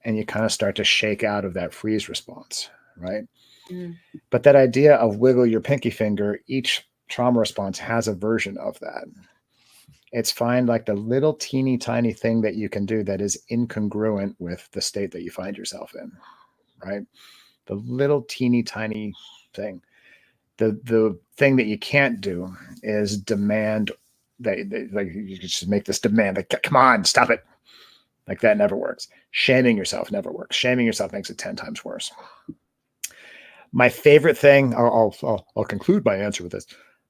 And you kind of start to shake out of that freeze response, right? But that idea of wiggle your pinky finger, each trauma response has a version of that. It's find like the little teeny tiny thing that you can do that is incongruent with the state that you find yourself in, right? The little teeny tiny thing. The thing that you can't do is demand that like you just make this demand like, come on, stop it. Like that never works. Shaming yourself never works. Shaming yourself makes it 10 times worse. My favorite thing, I'll conclude my answer with this.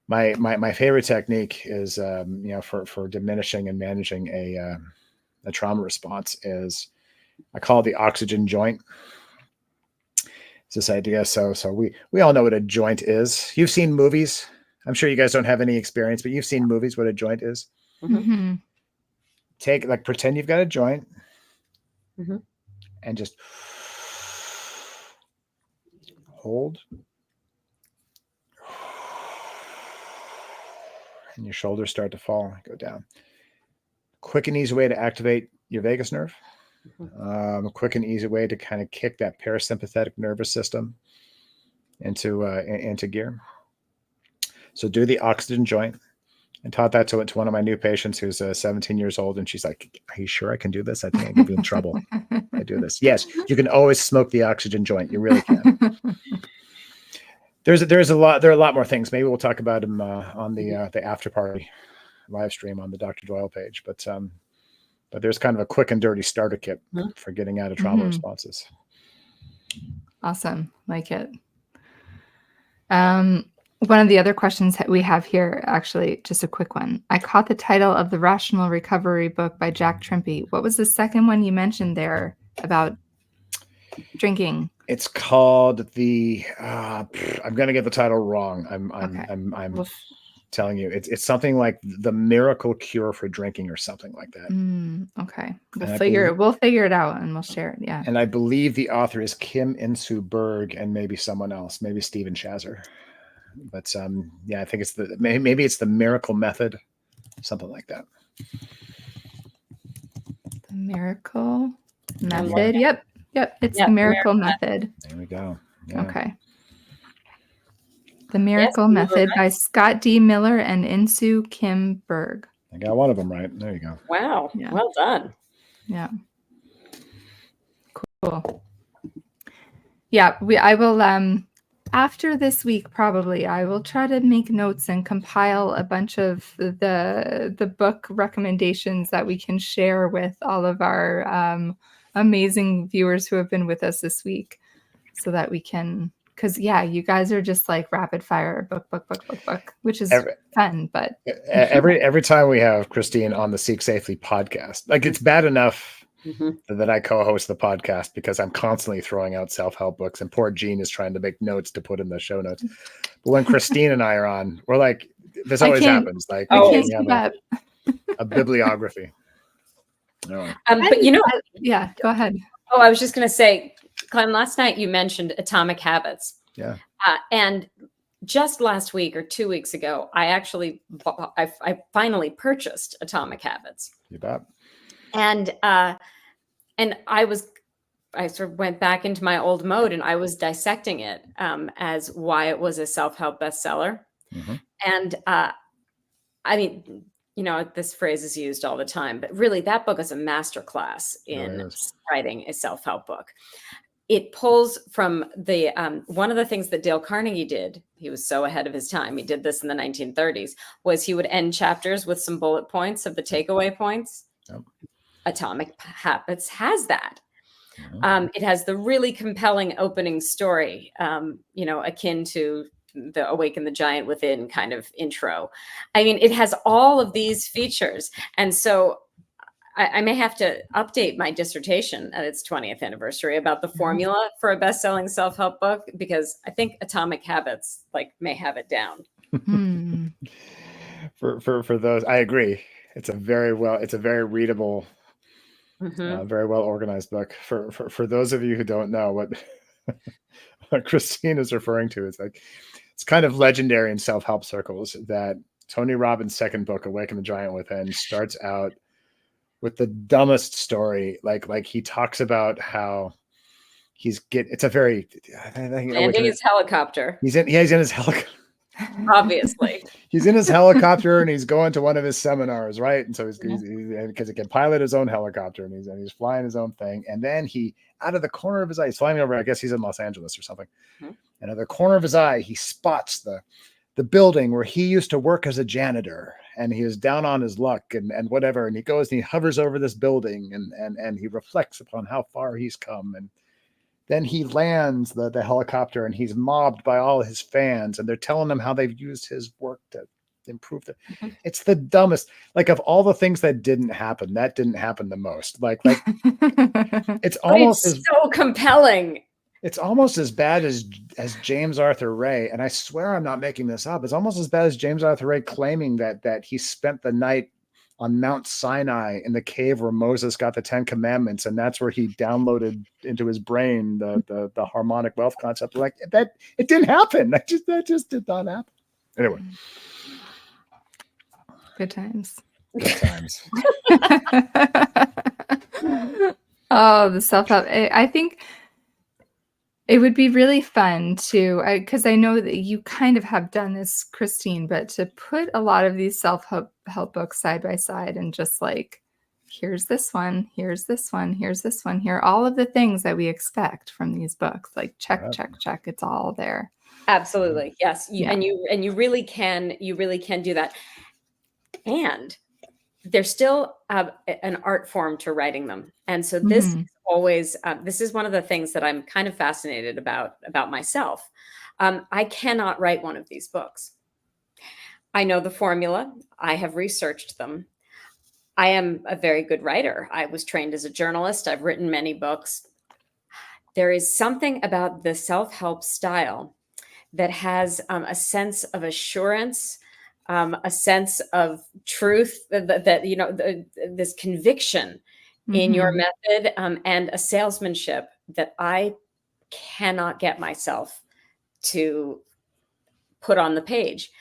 My favorite technique is for diminishing and managing a trauma response is I call it the oxygen joint. It's this idea. So we all know what a joint is. You've seen movies. I'm sure you guys don't have any experience, but you've seen movies what a joint is. Pretend you've got a joint and just hold. And your shoulders start to fall, go down. Quick and easy way to activate your vagus nerve. A quick and easy way to kind of kick that parasympathetic nervous system into gear. So do the oxygen joint. And taught that to one of my new patients who's 17 years old. And she's like, are you sure I can do this? I think I could be in trouble. I do this. Yes, you can always smoke the oxygen joint. You really can. There are a lot more things. Maybe we'll talk about them on the after party. live stream on the Dr. Doyle page. But there's kind of a quick and dirty starter kit for getting out of trauma responses. Awesome. Like it. One of the other questions that we have here, actually, just a quick one. I caught the title of the Rational Recovery book by Jack Trimpey. What was the second one you mentioned there about drinking? It's called the. I'm going to get the title wrong. I'm telling you, it's something like The Miracle Cure for Drinking or something like that. Okay, we'll figure it out and we'll share it. Yeah. And I believe the author is Kim Insoo Berg and maybe someone else, maybe Stephen Chazer. But I think it's maybe it's the Miracle Method, something like that. The Miracle Method. Yep. It's the Miracle Method. There we go. Yeah. Okay. The Miracle Method by Scott D. Miller and Insoo Kim Berg. I got one of them right. There you go. Wow. Yeah. Well done. Yeah. Cool. Yeah, I will after this week, probably, I will try to make notes and compile a bunch of the book recommendations that we can share with all of our amazing viewers who have been with us this week, so that we can, because you guys are just like rapid fire book, which is fun. But every time we have Christine on the Seek Safely podcast, like it's bad enough that I co-host the podcast because I'm constantly throwing out self-help books, and poor Jean is trying to make notes to put in the show notes. But when Christine and I are on, we're like, this always happens. Like, I can't have a bibliography. No. But go ahead. Oh, I was just going to say, Clem, last night you mentioned Atomic Habits. Yeah. And just last week or 2 weeks ago, I finally purchased Atomic Habits. You bet. And I sort of went back into my old mode, and I was dissecting it as why it was a self-help bestseller. And I mean, this phrase is used all the time, but really that book is a masterclass in writing a self-help book. It pulls from the one of the things that Dale Carnegie did. He was so ahead of his time. He did this in the 1930s. Was he would end chapters with some bullet points of the takeaway points. Yep. Atomic Habits has that. It has the really compelling opening story, akin to the Awaken the Giant Within kind of intro. I mean, it has all of these features. And so I may have to update my dissertation at its 20th anniversary about the formula for a best-selling self-help book, because I think Atomic Habits may have it down. For those, I agree. It's a very readable, very well organized book. For those of you who don't know what Christine is referring to, it's kind of legendary in self-help circles that Tony Robbins' second book, Awaken the Giant Within, starts out with the dumbest story. Like he talks about how it's a very landing his helicopter. He's in his helicopter. Obviously, he's in his helicopter and he's going to one of his seminars, right? And so he's because he can pilot his own helicopter, and he's flying his own thing. And then he, out of the corner of his eye, he's flying over. I guess he's in Los Angeles or something. And out of the corner of his eye, he spots the building where he used to work as a janitor, and he is down on his luck and whatever. And he goes and he hovers over this building and he reflects upon how far he's come. And then he lands the helicopter, and he's mobbed by all his fans, and they're telling him how they've used his work to improve it's the dumbest. Like, of all the things that didn't happen, that didn't happen the most. Like it's almost so compelling. It's almost as bad as James Arthur Ray, and I swear I'm not making this up. It's almost as bad as James Arthur Ray claiming that he spent the night on Mount Sinai in the cave where Moses got the 10 Commandments, and that's where he downloaded into his brain the harmonic wealth concept. Like, that it didn't happen. That just did not happen. Anyway, good times. Good times. Oh, the self-help. I think it would be really fun to, because I know that you kind of have done this, Christine, but to put a lot of these self-help books side by side and just like, here's this one, here's this one, here's this one, here, all of the things that we expect from these books, like check, it's all there. Absolutely. Yes. And you really can do that. and there's still an art form to writing them. And so this Mhm. is always, this is one of the things that I'm kind of fascinated about myself. I cannot write one of these books. I know the formula. I have researched them. I am a very good writer. I was trained as a journalist. I've written many books. There is something about the self-help style that has a sense of assurance, a sense of truth, this conviction in your Mhm. method, and a salesmanship that I cannot get myself to put on the page.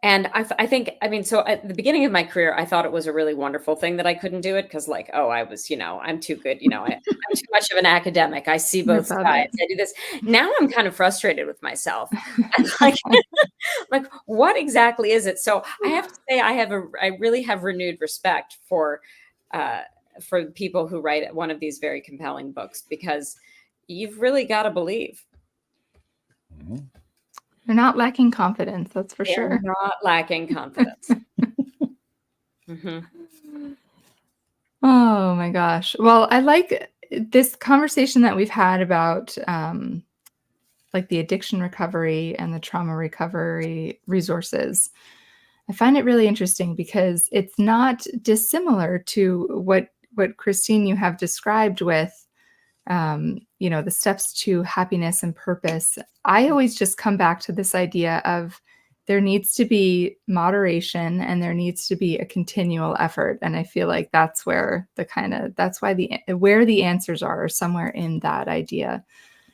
And I think, I mean, so at the beginning of my career, I thought it was a really wonderful thing that I couldn't do it because, like, oh, I was, I'm too good. I'm too much of an academic. I see I both love it. sides. I do this. Now I'm kind of frustrated with myself. I'm like, like, what exactly is it? So I have to say, I really have renewed respect uh, for people who write one of these very compelling books because you've really got to believe. Mhm. They're not lacking confidence, that's for They are sure. not lacking confidence. Mhm. Oh my gosh. Well, I like this conversation that we've had about like the addiction recovery and the trauma recovery resources. I find it really interesting because it's not dissimilar to what Christine you have described with the steps to happiness and purpose. I always just come back to this idea of there needs to be moderation and there needs to be a continual effort. And I feel like that's where that's why where the answers are somewhere in that idea.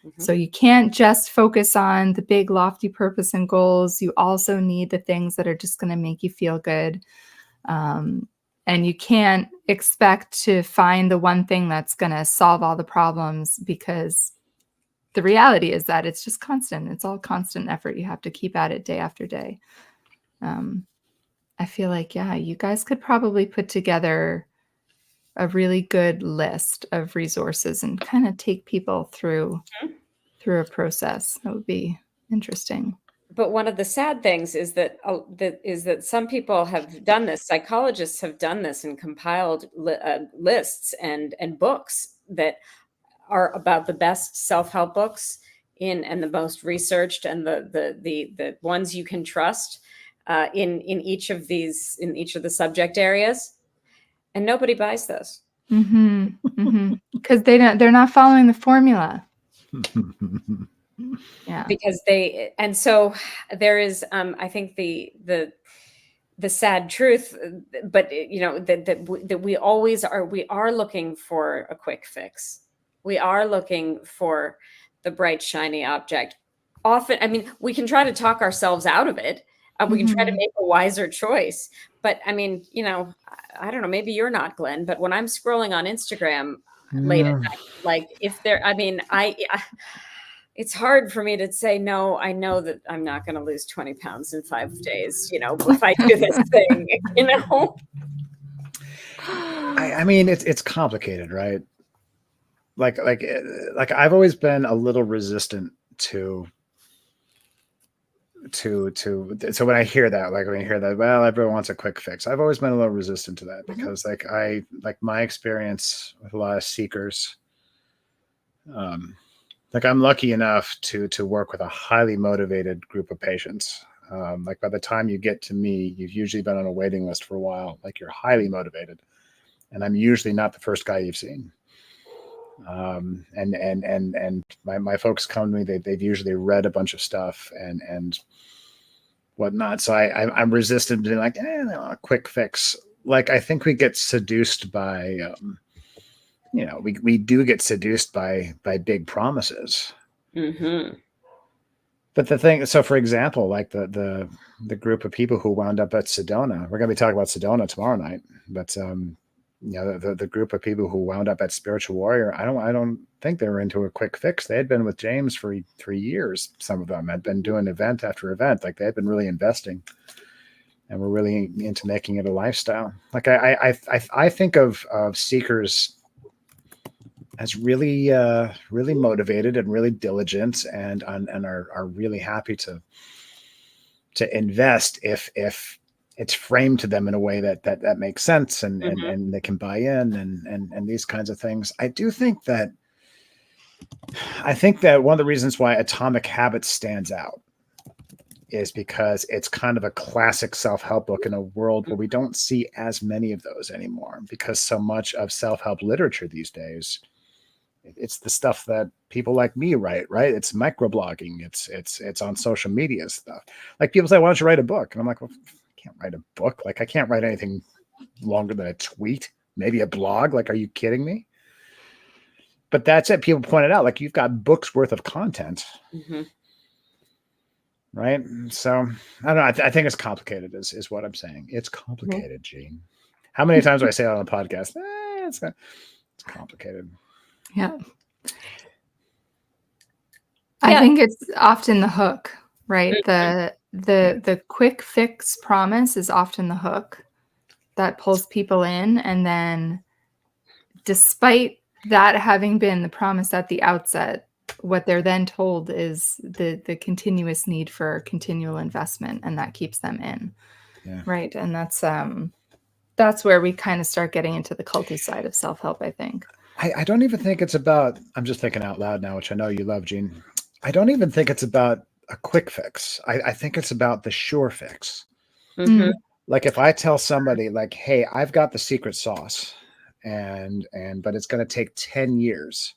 Mhm. So you can't just focus on the big lofty purpose and goals. You also need the things that are just going to make you feel good. Um, and you can't expect to find the one thing that's going to solve all the problems because the reality is that it's just constant. It's all constant effort. You have to keep at it day after day. Um, I feel like, yeah, you guys could probably put together a really good list of resources and kind of take people through a process. That would be interesting. But one of the sad things is that some people have done this. Psychologists have done this and compiled lists and books that are about the best self-help books and the most researched and the ones you can trust in each of the subject areas, and nobody buys those. Because they're not following the formula. Yeah. Because they and so there is I think the sad truth, but that we are looking for a quick fix. We are looking for the bright shiny object. Often, I mean, we can try to talk ourselves out of it. We can try to Mhm. make a wiser choice. But I mean, I don't know, maybe you're not, Glenn, but when I'm scrolling on Instagram late at Yeah. night, like if there I mean, it's hard for me to say, no, I know that I'm not going to lose 20 pounds in 5 days, if I do this thing, I mean, it's complicated, right? Like I've always been a little resistant so when I hear that, well, everyone wants a quick fix. I've always been a little resistant to that Mhm. because like my experience with a lot of seekers, um, like I'm lucky enough to work with a highly motivated group of patients. Like by the time you get to me, you've usually been on a waiting list for a while. Like you're highly motivated, and I'm usually not the first guy you've seen. And my folks come to me. They've usually read a bunch of stuff and whatnot. So I'm resistant to being like, a quick fix. Like I think we get seduced by, we do get seduced by big promises. Mhm. But the thing, so for example, like the group of people who wound up at Sedona, we're going to be talking about Sedona tomorrow night. But the group of people who wound up at Spiritual Warrior, I don't think they were into a quick fix. They had been with James for 3 years. Some of them had been doing event after event, like they had been really investing, and were really into making it a lifestyle. Like I think of seekers as really motivated and really diligent and are really happy to invest if it's framed to them in a way that makes sense, and Mhm. and they can buy in, and these kinds of things. I think that one of the reasons why Atomic Habits stands out is because it's kind of a classic self-help book in a world where we don't see as many of those anymore, because so much of self-help literature these days, it's the stuff that people like me write, right? It's microblogging, it's on social media stuff. Like, people say, why don't you write a book? And I'm like, well, I can't write a book. Like, I can't write anything longer than a tweet, maybe a blog. Like, are you kidding me? But that's it. People pointed out, like, you've got books worth of content. Mhm. Right. So I don't know. I think it's complicated is what I'm saying. It's complicated, Gene. How many times do I say that on a podcast? It's complicated. Yeah. I think it's often the hook, right? The quick fix promise is often the hook that pulls people in. And then, despite that having been the promise at the outset, what they're then told is the continuous need for continual investment, and that keeps them in. Yeah. Right. And that's where we kind of start getting into the culty side of self-help, I think. I don't even think it's about, I'm just thinking out loud now, which I know you love, Gene. I don't even think it's about a quick fix. I think it's about the sure fix. Mhm. Like, if I tell somebody, like, hey, I've got the secret sauce, but it's going to take 10 years.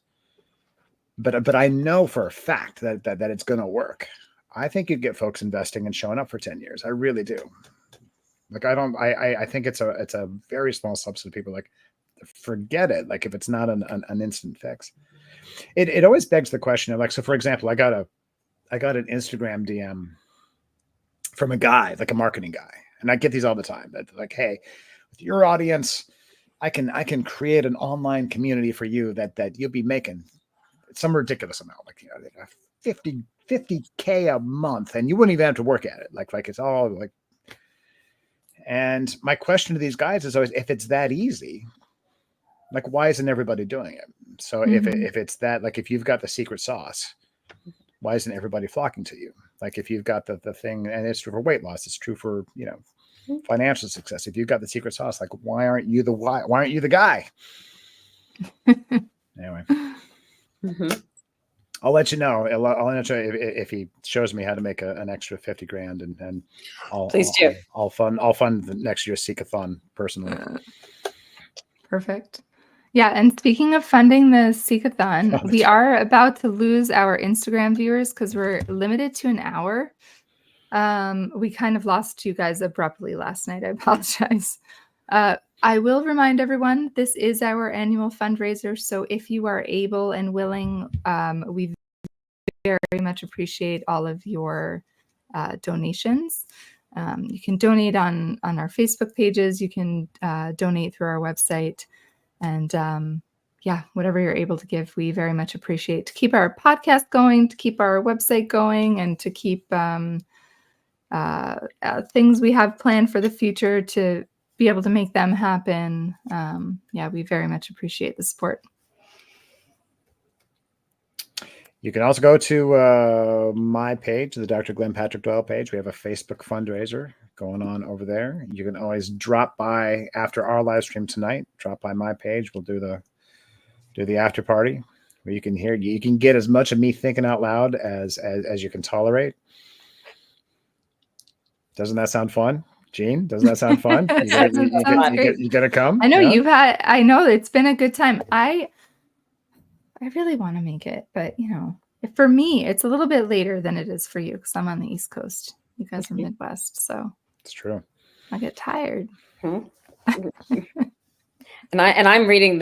But I know for a fact that it's going to work. I think you'd get folks investing and showing up for 10 years. I really do. Like, I think it's a very small subset of people, like, forget it. Like, if it's not an instant fix, it always begs the question of, like, so for example, I got an Instagram DM from a guy, like a marketing guy. And I get these all the time, that, like, hey, with your audience, I can create an online community for you that you'll be making some ridiculous amount, like, 50K a month, and you wouldn't even have to work at it. Like it's all like. And my question to these guys is always, if it's that easy, like, why isn't everybody doing it? So if it's that, like, if you've got the secret sauce, why isn't everybody flocking to you? Like, if you've got the thing, and it's true for weight loss, it's true for, financial success. If you've got the secret sauce, like, why aren't you the guy? Anyway. Mhm. I'll let you know. I'll let you know if he shows me how to make an extra 50 grand, and Please do. I'll fund the next year's Seekathon personally. Perfect. Yeah, and speaking of funding the Seekathon, we are about to lose our Instagram viewers because we're limited to an hour. We kind of lost you guys abruptly last night. I apologize. I will remind everyone, this is our annual fundraiser. So if you are able and willing, we very much appreciate all of your donations. You can donate on our Facebook pages. You can donate through our website. And whatever you're able to give, we very much appreciate, to keep our podcast going, to keep our website going, and to keep things we have planned for the future to be able to make them happen. We very much appreciate the support. You can also go to my page, the Dr. Glenn Patrick Doyle page. We have a Facebook fundraiser going on over there. You can always drop by after our live stream tonight. Drop by my page. We'll do the after party, where you can get as much of me thinking out loud as you can tolerate. Doesn't that sound fun, Gene? Doesn't that sound fun? You gotta come. I know I know it's been a good time. I really want to make it, but for me, it's a little bit later than it is for you, because I'm on the East Coast. You guys are Midwest, so it's true. I get tired. And I'm reading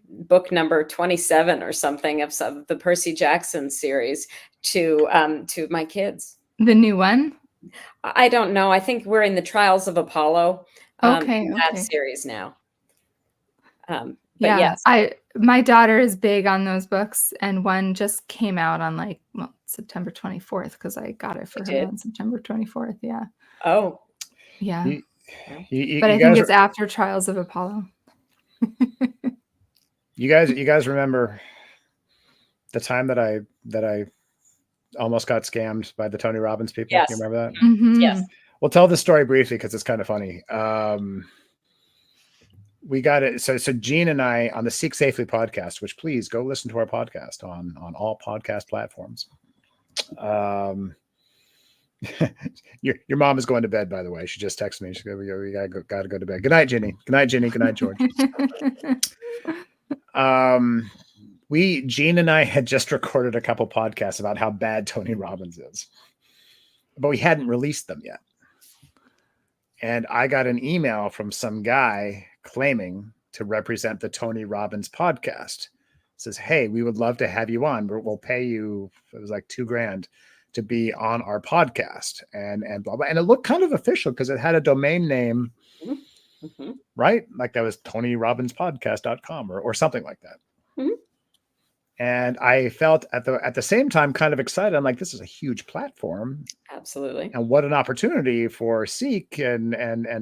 book number 27 or something of the Percy Jackson series to my kids. The new one? I don't know. I think we're in the Trials of Apollo. That series now. But yes. My daughter is big on those books, and one just came out on September 24th, because I got it for her on September 24th. Yeah. Oh. Yeah. But I think it's after Trials of Apollo. You guys remember the time that I almost got scammed by the Tony Robbins people? Yes. You remember that? Mm-hmm. Yes. we'll tell the story briefly because it's kind of funny. We got it. So Gene and I on the Seek Safely podcast, which please go listen to our podcast on all podcast platforms. Your mom is going to bed, by the way. She just texted me. She goes, we gotta go to bed. Good night, Ginny. Good night, Ginny. Good night, George. Gene and I had just recorded a couple podcasts about how bad Tony Robbins is, but we hadn't released them yet. And I got an email from some guy claiming to represent the Tony Robbins podcast. It says, hey, we would love to have you on. We'll pay you, it was like $2,000 to be on our podcast, and blah, blah. And it looked kind of official because it had a domain name, right? Like that was TonyRobbinsPodcast.com or something like that. Mm-hmm. And I felt at the same time kind of excited. I'm like, this is a huge platform. Absolutely. And what an opportunity for Seek and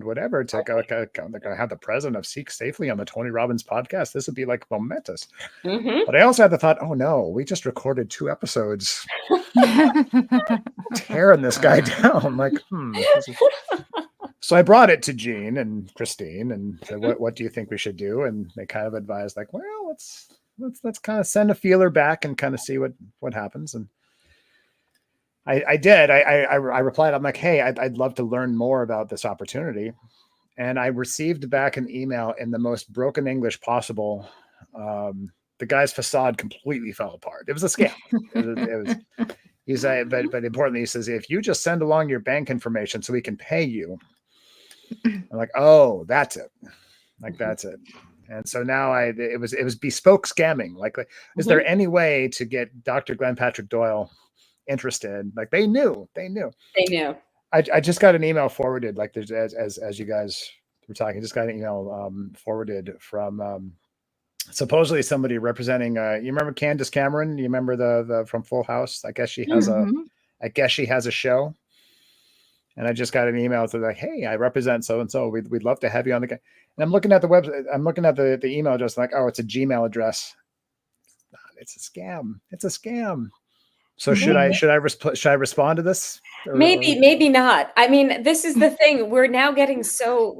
whatever to go. They're going to have the president of Seek Safely on the Tony Robbins podcast. This would be like momentous. Mm-hmm. But I also had the thought, oh no, we just recorded 2 episodes tearing this guy down. Like, So I brought it to Gene and Christine and said, what do you think we should do? And they kind of advised, like, well, let's kind of send a feeler back and kind of see what happens. And I did. I replied, I'm like, hey, I'd love to learn more about this opportunity. And I received back an email in the most broken English possible. The guy's facade completely fell apart. It was a scam. It was he's but importantly, he says, if you just send along your bank information so we can pay you. I'm like, oh, that's it. Like, that's it. And so now it was bespoke scamming. Like, is there any way to get Dr. Glenn Patrick Doyle interested? Like, they knew. I just got an email forwarded, like, there's as you guys were talking, just got an email forwarded from supposedly somebody representing you remember Candace Cameron? You remember the from Full House? I guess she has a show. And I just got an email to like, hey, I represent so and so. We'd love to have you on the. And I'm looking at the website. I'm looking at the email address. Like, oh, it's a Gmail address. It's a scam. It's a scam. So should I respond to this? Maybe not. I mean, this is the thing. We're now getting so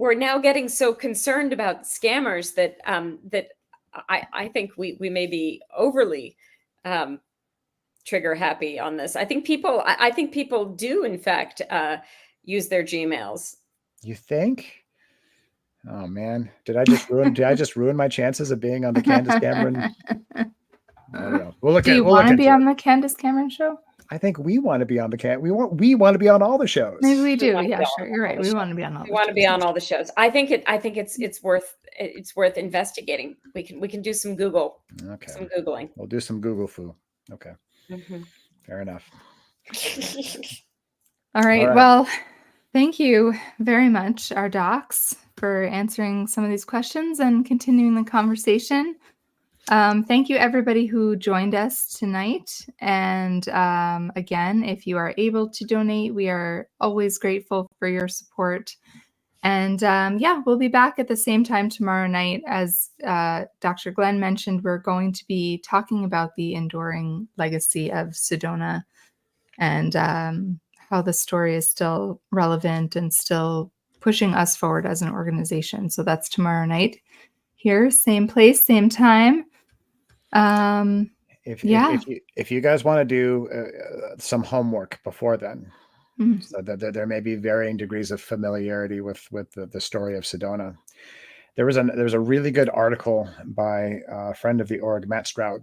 concerned about scammers that I think we may be overly trigger happy on this. I think people do in fact use their Gmails. You think? Oh man, did I just ruin my chances of being on the Candace Cameron? I don't know. Do you want to be on the Candace Cameron show? I think we want to be on we want to be on all the shows. Maybe we do. Yeah, sure. You're right. We want to be on all. We want to be on all the shows. I think it's worth investigating. We can do some Google. Okay. Some Googling. We'll do some Google foo. Okay. Mm-hmm. Fair enough. All right. Well, thank you very much, our docs, for answering some of these questions and continuing the conversation. Thank you, everybody who joined us tonight. And again, if you are able to donate, we are always grateful for your support. And we'll be back at the same time tomorrow night. As Dr. Glenn mentioned, we're going to be talking about the enduring legacy of Sedona and how the story is still relevant and still pushing us forward as an organization. So that's tomorrow night here, same place, same time. If you guys want to do some homework before then, so that there may be varying degrees of familiarity with the story of Sedona. There was a really good article by a friend of the org, Matt Stroud,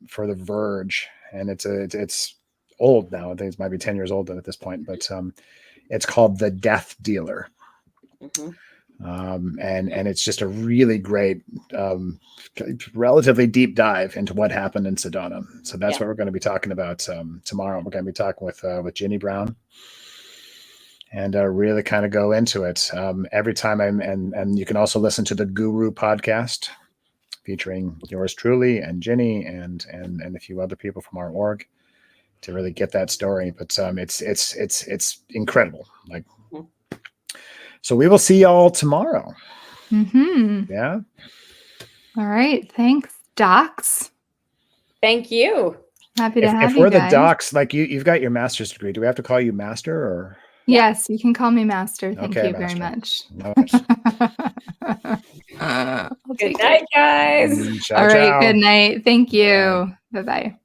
for The Verge, and it's old now. I think it might be 10 years old at this point, but it's called The Death Dealer. And it's just a really great, relatively deep dive into what happened in Sedona. So that's what we're going to be talking about tomorrow. We're going to be talking with Ginny Brown and really kind of go into it every time. And you can also listen to the Guru podcast featuring yours truly and Ginny and a few other people from our org to really get that story. But it's incredible. Like. So we will see y'all tomorrow. Yeah. All right. Thanks, docs. Thank you. Happy to have you guys. If we're the docs, like you've got your master's degree. Do we have to call you master or? Yeah. Yes, you can call me Master. Thank Okay, you very Master. much. No worries. I'll Good take night, it. guys. Ciao, All right. ciao. Good night. Thank Bye. you. Bye-bye.